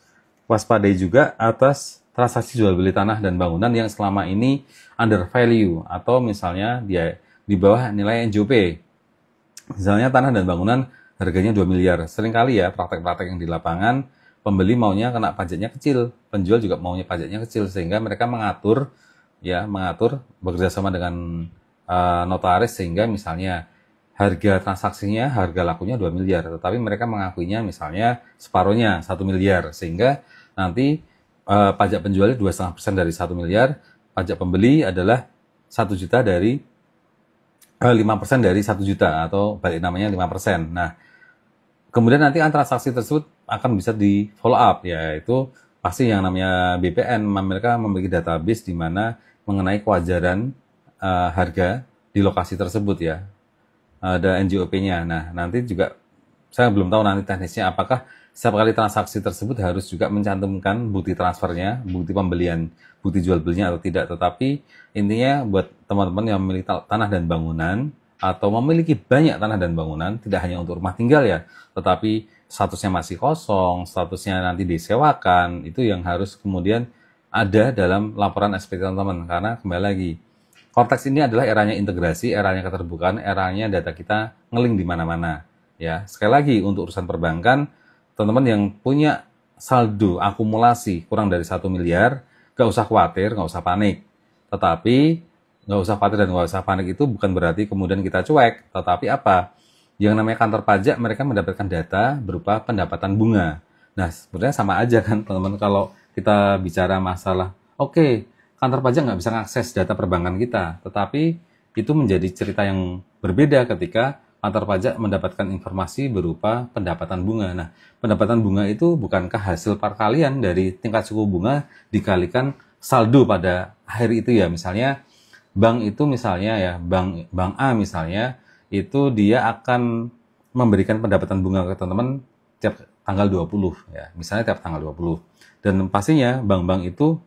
waspadai juga atas transaksi jual beli tanah dan bangunan yang selama ini under value, atau misalnya dia di bawah nilai NJOP. Misalnya tanah dan bangunan harganya 2 miliar. Seringkali ya praktek-praktek yang di lapangan, pembeli maunya kena pajaknya kecil, penjual juga maunya pajaknya kecil, sehingga mereka mengatur bekerja sama dengan notaris, sehingga misalnya harga transaksinya, harga lakunya 2 miliar, tetapi mereka mengakuinya misalnya separuhnya 1 miliar, sehingga nanti pajak penjualnya 2,5% dari 1 miliar, pajak pembeli adalah 1 juta dari 5% dari 1 juta, atau balik namanya 5%. Nah, kemudian nanti transaksi tersebut akan bisa di follow up, yaitu pasti yang namanya BPN, mereka memiliki database di mana mengenai kewajaran harga di lokasi tersebut ya. Ada NJOP-nya. Nah, nanti juga saya belum tahu nanti teknisnya apakah setiap kali transaksi tersebut harus juga mencantumkan bukti transfernya, bukti pembelian, bukti jual belinya atau tidak. Tetapi intinya buat teman-teman yang memiliki tanah dan bangunan atau memiliki banyak tanah dan bangunan, tidak hanya untuk rumah tinggal ya, tetapi statusnya masih kosong, statusnya nanti disewakan, itu yang harus kemudian ada dalam laporan SPT teman-teman. Karena kembali lagi, konteks ini adalah eranya integrasi, eranya keterbukaan, eranya data kita ngeling di mana-mana. Ya, sekali lagi untuk urusan perbankan, teman-teman yang punya saldo akumulasi kurang dari 1 miliar, nggak usah khawatir, nggak usah panik. Tetapi nggak usah khawatir dan nggak usah panik itu bukan berarti kemudian kita cuek. Tetapi apa? Yang namanya kantor pajak, mereka mendapatkan data berupa pendapatan bunga. Nah, sebenarnya sama aja kan teman-teman kalau kita bicara masalah, oke, kantor pajak nggak bisa mengakses data perbankan kita, tetapi itu menjadi cerita yang berbeda ketika kantor pajak mendapatkan informasi berupa pendapatan bunga. Nah, pendapatan bunga itu bukankah hasil perkalian dari tingkat suku bunga dikalikan saldo pada akhir itu ya. Misalnya bank itu misalnya ya, bank A misalnya, itu dia akan memberikan pendapatan bunga ke teman-teman tiap tanggal 20 ya. Misalnya tiap tanggal 20. Dan pastinya bank-bank itu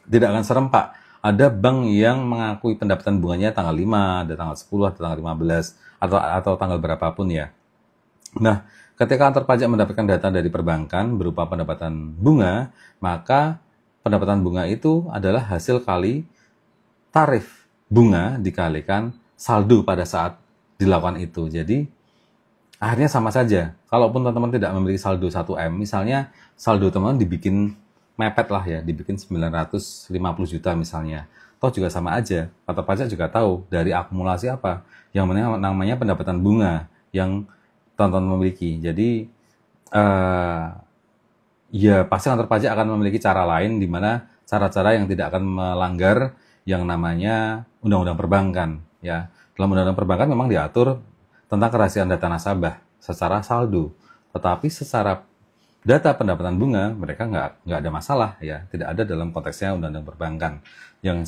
tidak akan serempak. Ada bank yang mengakui pendapatan bunganya tanggal 5, ada tanggal 10, ada tanggal 15, atau tanggal berapapun ya. Nah, ketika kantor pajak mendapatkan data dari perbankan berupa pendapatan bunga, maka pendapatan bunga itu adalah hasil kali tarif bunga dikalikan saldo pada saat dilakukan itu. Jadi, akhirnya sama saja. Kalaupun teman-teman tidak memiliki saldo 1M, misalnya saldo teman-teman dibikin mepet lah ya, dibikin 950 juta misalnya. Toh juga sama aja. Kantor pajak juga tahu dari akumulasi apa yang namanya pendapatan bunga yang teman-teman memiliki. Jadi ya pasti kantor pajak akan memiliki cara lain di mana cara-cara yang tidak akan melanggar yang namanya undang-undang perbankan ya. Dalam undang-undang perbankan memang diatur tentang kerahasiaan data nasabah secara saldo. Tetapi secara data pendapatan bunga mereka nggak ada masalah ya, tidak ada dalam konteksnya undang-undang perbankan yang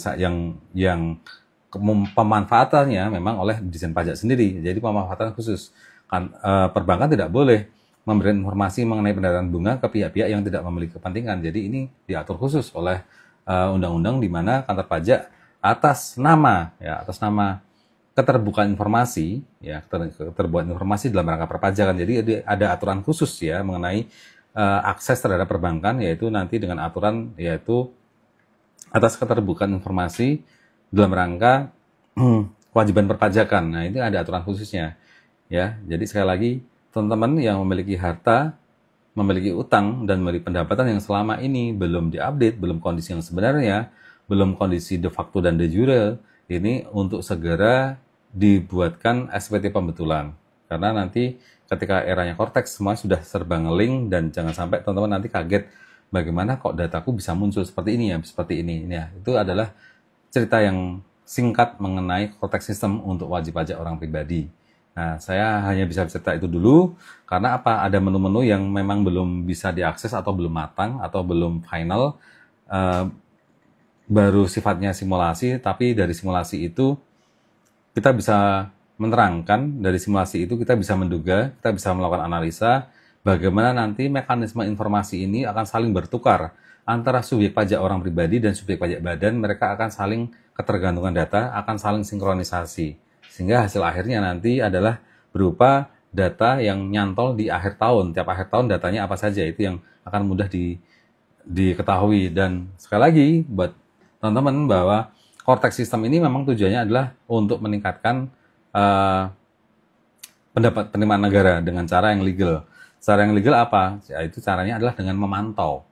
pemanfaatannya memang oleh Ditjen Pajak sendiri. Jadi pemanfaatan khusus kan, perbankan tidak boleh memberikan informasi mengenai pendapatan bunga ke pihak-pihak yang tidak memiliki kepentingan. Jadi ini diatur khusus oleh undang-undang di mana kantor pajak atas nama keterbukaan informasi ya, keterbukaan informasi dalam rangka perpajakan. Jadi ada aturan khusus ya mengenai akses terhadap perbankan, yaitu nanti dengan aturan yaitu atas keterbukaan informasi dalam rangka kewajiban perpajakan. Nah, ini ada aturan khususnya ya. Jadi sekali lagi teman-teman yang memiliki harta, memiliki utang dan memiliki pendapatan yang selama ini belum diupdate, belum kondisi yang sebenarnya, belum kondisi de facto dan de jure, ini untuk segera dibuatkan SPT pembetulan. Karena nanti ketika eranya Cortex semua sudah serba ngeling dan jangan sampai teman-teman nanti kaget bagaimana kok dataku bisa muncul seperti ini ya, seperti ini. Ya, itu adalah cerita yang singkat mengenai Cortex System untuk wajib pajak orang pribadi. Nah, saya hanya bisa cerita itu dulu karena apa? Ada menu-menu yang memang belum bisa diakses atau belum matang atau belum final, baru sifatnya simulasi, tapi dari simulasi itu kita bisa menerangkan, dari simulasi itu kita bisa menduga, kita bisa melakukan analisa bagaimana nanti mekanisme informasi ini akan saling bertukar antara subjek pajak orang pribadi dan subjek pajak badan. Mereka akan saling ketergantungan data, akan saling sinkronisasi. Sehingga hasil akhirnya nanti adalah berupa data yang nyantol di akhir tahun. Tiap akhir tahun datanya apa saja, itu yang akan mudah diketahui. Dan sekali lagi buat teman-teman bahwa Cortex System ini memang tujuannya adalah untuk meningkatkan pendapat penerimaan negara dengan cara yang legal. Cara yang legal apa? Yaitu caranya adalah dengan memantau.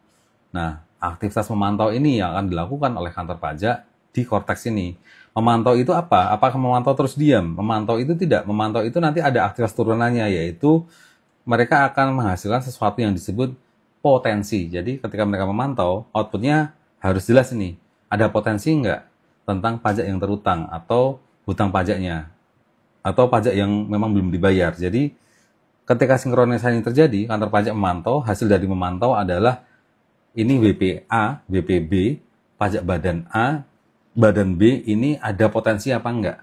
Nah, aktivitas memantau ini yang akan dilakukan oleh kantor pajak di Cortex ini. Memantau itu apa? Apakah memantau terus diam? Memantau itu tidak. Memantau itu nanti ada aktivitas turunannya, yaitu mereka akan menghasilkan sesuatu yang disebut potensi. Jadi ketika mereka memantau, outputnya harus jelas nih. Ada potensi nggak tentang pajak yang terutang atau hutang pajaknya, atau pajak yang memang belum dibayar. Jadi ketika sinkronisasi terjadi, kantor pajak memantau, hasil dari memantau adalah ini BPA, BPB, pajak badan A, badan B ini ada potensi apa enggak?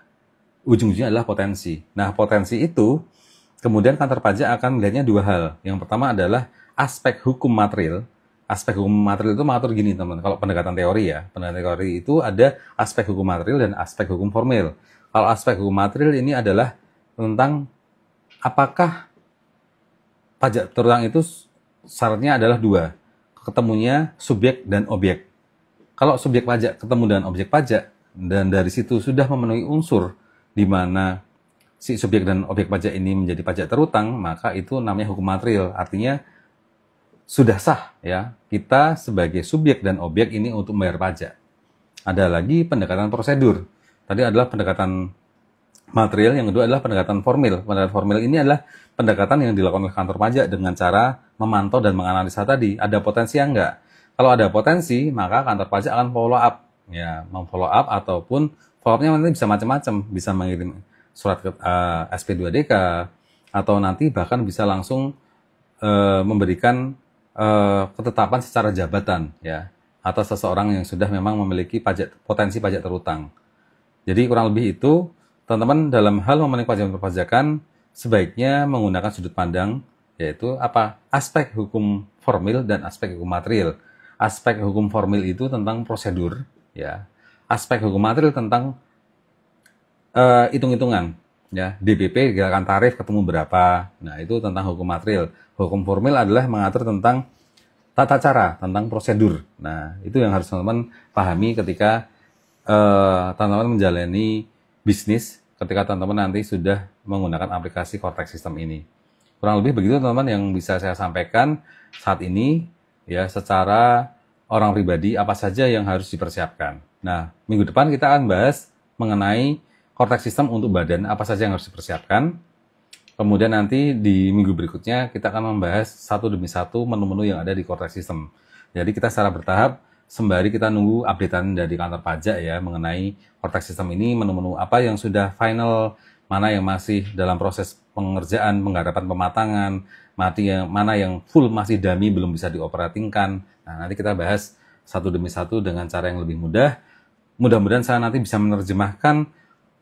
Ujung-ujungnya adalah potensi. Nah, potensi itu kemudian kantor pajak akan melihatnya dua hal. Yang pertama adalah aspek hukum material. Aspek hukum material itu mengatur gini, teman. Kalau pendekatan teori ya, pendekatan teori itu ada aspek hukum material dan aspek hukum formil. Kalau aspek hukum material ini adalah tentang apakah pajak terutang itu syaratnya adalah dua. Ketemunya subjek dan objek. Kalau subjek pajak ketemu dengan objek pajak dan dari situ sudah memenuhi unsur di mana si subjek dan objek pajak ini menjadi pajak terutang, maka itu namanya hukum material. Artinya sudah sah ya kita sebagai subjek dan objek ini untuk membayar pajak. Ada lagi pendekatan prosedur. Tadi adalah pendekatan material, yang kedua adalah pendekatan formil. Pendekatan formil ini adalah pendekatan yang dilakukan oleh kantor pajak dengan cara memantau dan menganalisa tadi, ada potensi yang enggak. Kalau ada potensi, maka kantor pajak akan follow up, ya, memfollow up ataupun follow up-nya nanti bisa macam-macam, bisa mengirim surat ke SP2DK atau nanti bahkan bisa langsung memberikan ketetapan secara jabatan, ya, atas seseorang yang sudah memang memiliki potensi pajak terutang. Jadi kurang lebih itu, teman-teman dalam hal memenuhi kewajiban perpajakan sebaiknya menggunakan sudut pandang yaitu apa? Aspek hukum formil dan aspek hukum material. Aspek hukum formil itu tentang prosedur, ya. Aspek hukum material tentang hitung-hitungan, ya. DPP gerakan tarif ketemu berapa. Nah, itu tentang hukum material. Hukum formil adalah mengatur tentang tata cara, tentang prosedur. Nah, itu yang harus teman-teman pahami ketika teman-teman menjalani bisnis, ketika teman-teman nanti sudah menggunakan aplikasi Cortex System ini. Kurang lebih begitu teman-teman yang bisa saya sampaikan saat ini, ya, secara orang pribadi apa saja yang harus dipersiapkan. Nah, minggu depan kita akan bahas mengenai Cortex System untuk badan, apa saja yang harus dipersiapkan. Kemudian nanti di minggu berikutnya kita akan membahas satu demi satu menu-menu yang ada di Cortex System. Jadi kita secara bertahap sembari kita nunggu updatean dari kantor pajak ya mengenai Cortex System ini, menu-menu apa yang sudah final, mana yang masih dalam proses pengerjaan, penggarapan, pematangan, mana yang full masih dummy belum bisa dioperatingkan. Nah, nanti kita bahas satu demi satu dengan cara yang lebih mudah. Mudah-mudahan saya nanti bisa menerjemahkan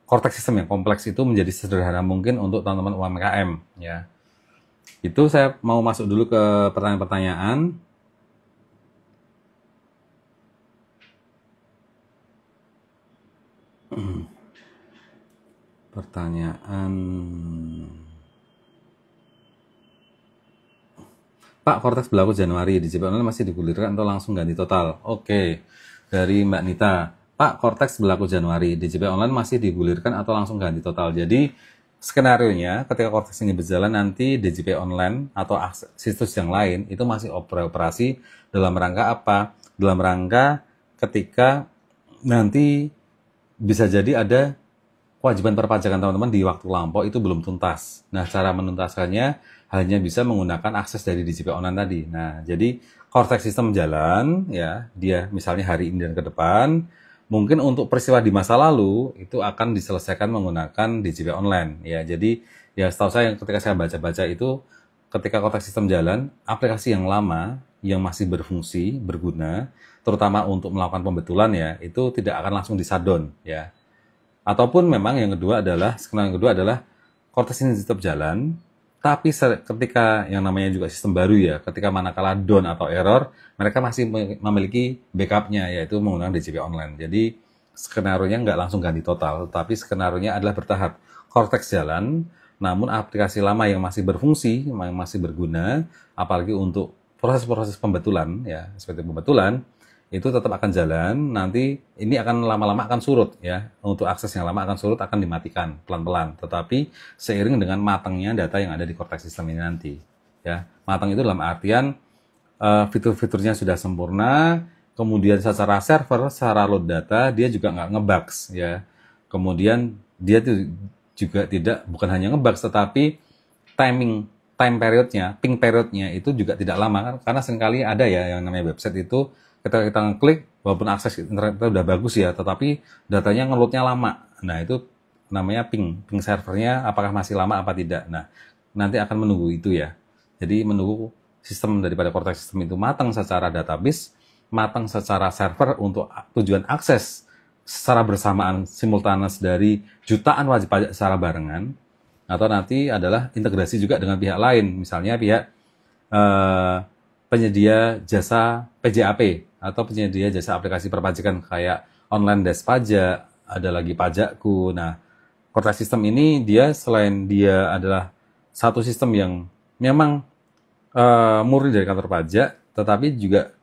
Cortex System yang kompleks itu menjadi sederhana mungkin untuk teman-teman UMKM, ya. Itu saya mau masuk dulu ke pertanyaan-pertanyaan. Pertanyaan. Pak, Cortex berlaku Januari, DJP online masih digulirkan atau langsung ganti total? Oke, dari Mbak Nita. Pak, Cortex berlaku Januari, DJP online masih digulirkan atau langsung ganti total? Jadi, skenario-nya ketika Cortex ini berjalan nanti DJP online atau situs yang lain itu masih beroperasi dalam rangka apa? Dalam rangka ketika nanti bisa jadi ada kewajiban perpajakan teman-teman di waktu lampau itu belum tuntas. Nah, cara menuntaskannya hanya bisa menggunakan akses dari DJP online tadi. Nah, jadi Cortex System jalan, ya, dia misalnya hari ini dan ke depan, mungkin untuk peristiwa di masa lalu itu akan diselesaikan menggunakan DJP online, ya. Jadi, ya setahu saya ketika saya baca-baca itu, ketika Cortex System jalan, aplikasi yang lama yang masih berfungsi, berguna, terutama untuk melakukan pembetulan ya, itu tidak akan langsung di-shutdown, ya. Ataupun memang yang kedua adalah, skenario yang kedua adalah Cortex ini tetap jalan, tapi ketika yang namanya juga sistem baru ya, ketika manakala down atau error, mereka masih memiliki backupnya, yaitu menggunakan DJP online. Jadi skenario-nya nggak langsung ganti total, tapi skenario-nya adalah bertahap. Cortex jalan, namun aplikasi lama yang masih berfungsi, yang masih berguna, apalagi untuk proses-proses pembetulan, ya seperti pembetulan, itu tetap akan jalan, nanti ini akan lama-lama akan surut ya, untuk akses yang lama akan surut, akan dimatikan pelan-pelan, tetapi seiring dengan matangnya data yang ada di Cortex System ini nanti ya. Matang itu dalam artian fitur-fiturnya sudah sempurna, kemudian secara server, secara load data dia juga nggak ngebugs ya, kemudian dia juga bukan hanya ngebugs tetapi time periodnya, ping periodnya itu juga tidak lama kan, karena seringkali ada ya yang namanya website itu ketika kita ngeklik, walaupun akses internet kita udah bagus ya, tetapi datanya ngeloadnya lama. Nah, itu namanya ping servernya apakah masih lama apa tidak. Nah, nanti akan menunggu itu ya. Jadi menunggu sistem daripada Cortex System itu matang secara database, matang secara server untuk tujuan akses secara bersamaan simultaneous dari jutaan wajib pajak secara barengan, atau nanti adalah integrasi juga dengan pihak lain, misalnya pihak penyedia jasa PJAP atau penyedia jasa aplikasi perpajakan kayak online desk pajak, ada lagi pajakku. Nah, Cortex System ini dia selain dia adalah satu sistem yang memang murni dari kantor pajak, tetapi juga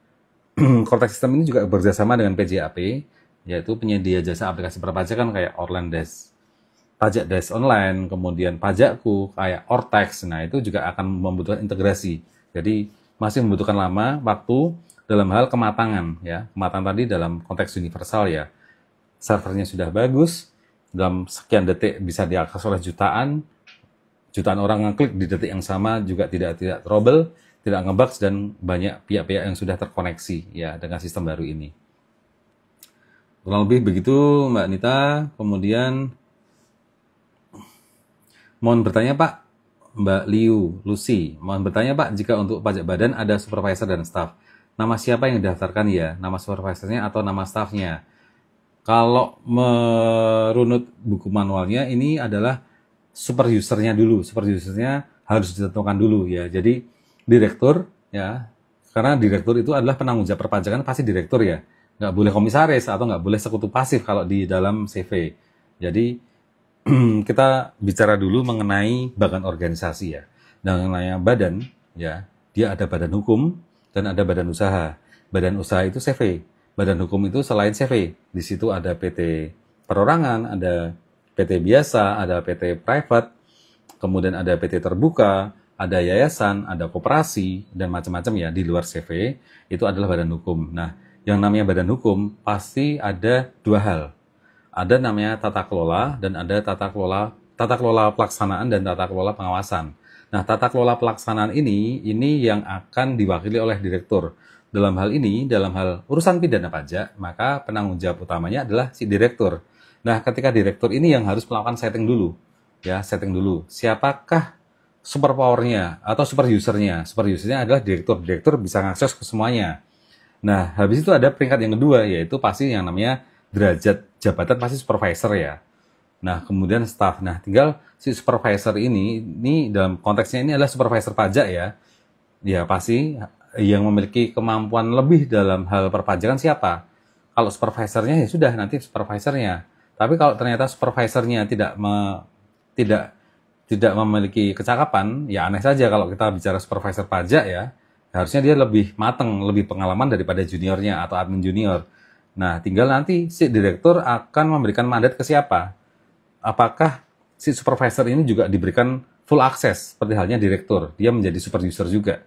Cortex System ini juga bekerjasama dengan PJAP, yaitu penyedia jasa aplikasi perpajakan kayak online desk pajak Dash Online, kemudian pajakku, kayak Ortex. Nah, itu juga akan membutuhkan integrasi. Jadi, masih membutuhkan lama waktu dalam hal kematangan, ya. Kematangan tadi dalam konteks universal, ya. Servernya sudah bagus, dalam sekian detik bisa diakses oleh jutaan orang ngeklik di detik yang sama, juga tidak trouble, tidak ngebugs, dan banyak pihak-pihak yang sudah terkoneksi, ya, dengan sistem baru ini. Kurang lebih begitu, Mbak Nita. Kemudian, mohon bertanya Pak, Mbak Lucy. Mohon bertanya Pak, jika untuk pajak badan ada supervisor dan staff, nama siapa yang didaftarkan ya? Nama supervisornya atau nama staffnya? Kalau merunut buku manualnya, ini adalah super usernya dulu. Super usernya harus ditentukan dulu, ya. Jadi direktur, ya, karena direktur itu adalah penanggung jawab perpajakan, pasti direktur, ya. Nggak boleh komisaris atau nggak boleh sekutu pasif kalau di dalam CV. Jadi kita bicara dulu mengenai bagan organisasi, ya. Dan namanya badan, ya, dia ada badan hukum dan ada badan usaha. Badan usaha itu CV. Badan hukum itu selain CV. Di situ ada PT perorangan, ada PT biasa, ada PT private, kemudian ada PT terbuka, ada yayasan, ada koperasi, dan macam-macam, ya, di luar CV. Itu adalah badan hukum. Nah, yang namanya badan hukum pasti ada dua hal. Ada namanya tata kelola dan ada tata kelola pelaksanaan dan tata kelola pengawasan. Nah, tata kelola pelaksanaan ini yang akan diwakili oleh direktur. Dalam hal ini, dalam hal urusan pidana pajak, maka penanggung jawab utamanya adalah si direktur. Nah, ketika direktur ini yang harus melakukan setting dulu, ya, setting dulu. Siapakah super powernya atau super usernya? Super usernya adalah direktur. Direktur bisa mengakses ke semuanya. Nah, habis itu ada peringkat yang kedua, yaitu pasti yang namanya derajat jabatan pasti supervisor, ya. Nah, kemudian staff. Nah, tinggal si supervisor ini dalam konteksnya ini adalah supervisor pajak, ya. Ya, pasti yang memiliki kemampuan lebih dalam hal perpajakan siapa? Kalau supervisornya, ya sudah, nanti supervisornya. Tapi kalau ternyata supervisornya tidak memiliki kecakapan, ya aneh saja kalau kita bicara supervisor pajak, ya. Harusnya dia lebih matang, lebih pengalaman daripada juniornya atau admin junior. Nah, tinggal nanti si direktur akan memberikan mandat ke siapa? Apakah si supervisor ini juga diberikan full access, seperti halnya direktur. Dia menjadi super user juga.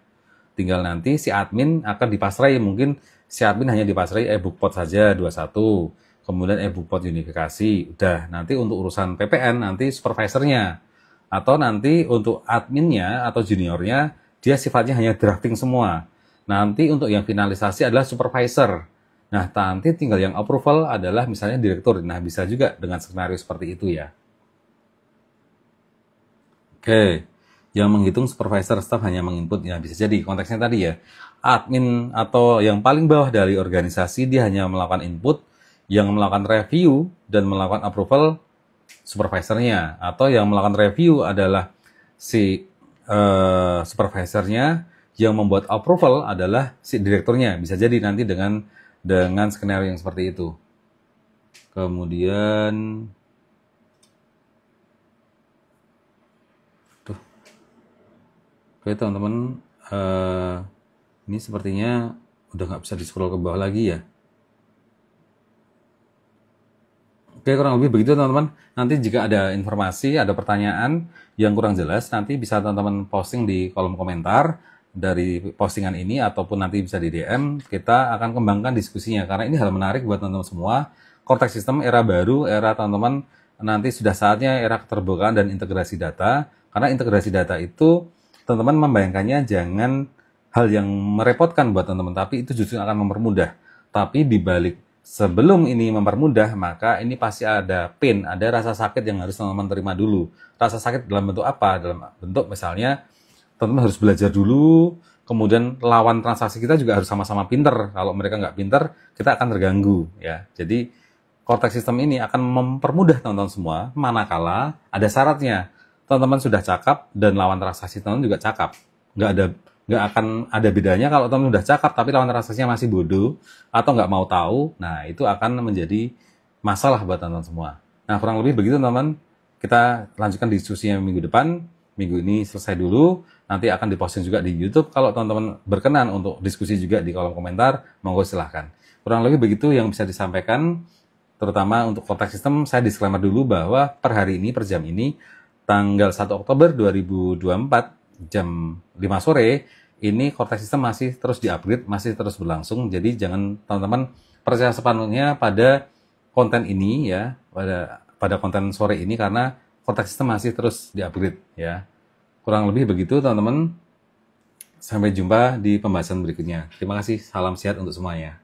Tinggal nanti si admin akan dipasrai, mungkin si admin hanya dipasrai e-bookpot saja 21, kemudian e-bookpot unifikasi. Udah, nanti untuk urusan PPN nanti supervisornya. Atau nanti untuk adminnya atau juniornya, dia sifatnya hanya drafting semua. Nanti untuk yang finalisasi adalah supervisor. Nah, nanti tinggal yang approval adalah misalnya direktur. Nah, bisa juga dengan skenario seperti itu, ya. Oke, yang menghitung supervisor, staff hanya menginput. Ya, bisa jadi konteksnya tadi, ya. Admin atau yang paling bawah dari organisasi, dia hanya melakukan input, yang melakukan review dan melakukan approval supervisornya. Atau yang melakukan review adalah si supervisornya, yang membuat approval adalah si direkturnya. Bisa jadi nanti dengan skenario yang seperti itu. Kemudian oke teman-teman, ini sepertinya udah nggak bisa di-scroll ke bawah lagi, ya. Oke, kurang lebih begitu teman-teman. Nanti jika ada informasi, ada pertanyaan yang kurang jelas, nanti bisa teman-teman posting di kolom komentar dari postingan ini, ataupun nanti bisa di DM. Kita akan kembangkan diskusinya, karena ini hal menarik buat teman-teman semua. Cortex System era baru, era teman-teman nanti sudah saatnya era keterbukaan dan integrasi data. Karena integrasi data itu teman-teman membayangkannya jangan hal yang merepotkan buat teman-teman, tapi itu justru akan mempermudah. Tapi dibalik sebelum ini mempermudah, maka ini pasti ada pain, ada rasa sakit yang harus teman-teman terima dulu. Rasa sakit dalam bentuk apa? Dalam bentuk misalnya teman-teman harus belajar dulu, kemudian lawan transaksi kita juga harus sama-sama pinter. Kalau mereka nggak pinter, kita akan terganggu, ya. Jadi Cortex System ini akan mempermudah teman-teman semua, manakala ada syaratnya. Teman-teman sudah cakap dan lawan transaksi teman-teman juga cakap. Nggak akan ada bedanya kalau teman-teman sudah cakap tapi lawan transaksinya masih bodoh atau nggak mau tahu. Nah, itu akan menjadi masalah buat teman-teman semua. Nah, kurang lebih begitu teman-teman. Kita lanjutkan diskusinya minggu depan. Minggu ini selesai dulu. Nanti akan diposting juga di YouTube. Kalau teman-teman berkenan untuk diskusi juga di kolom komentar, monggo silahkan. Kurang lebih begitu yang bisa disampaikan. terutama untuk Cortex System, saya disclaimer dulu bahwa per hari ini, per jam ini, tanggal 1 Oktober 2024, jam 5 sore, ini Cortex System masih terus di-upgrade, masih terus berlangsung. Jadi jangan teman-teman percaya sepenuhnya pada konten ini ya, pada konten sore ini, karena Cortex System masih terus di-upgrade ya. Kurang lebih begitu teman-teman. Sampai jumpa di pembahasan berikutnya. Terima kasih, salam sehat untuk semuanya.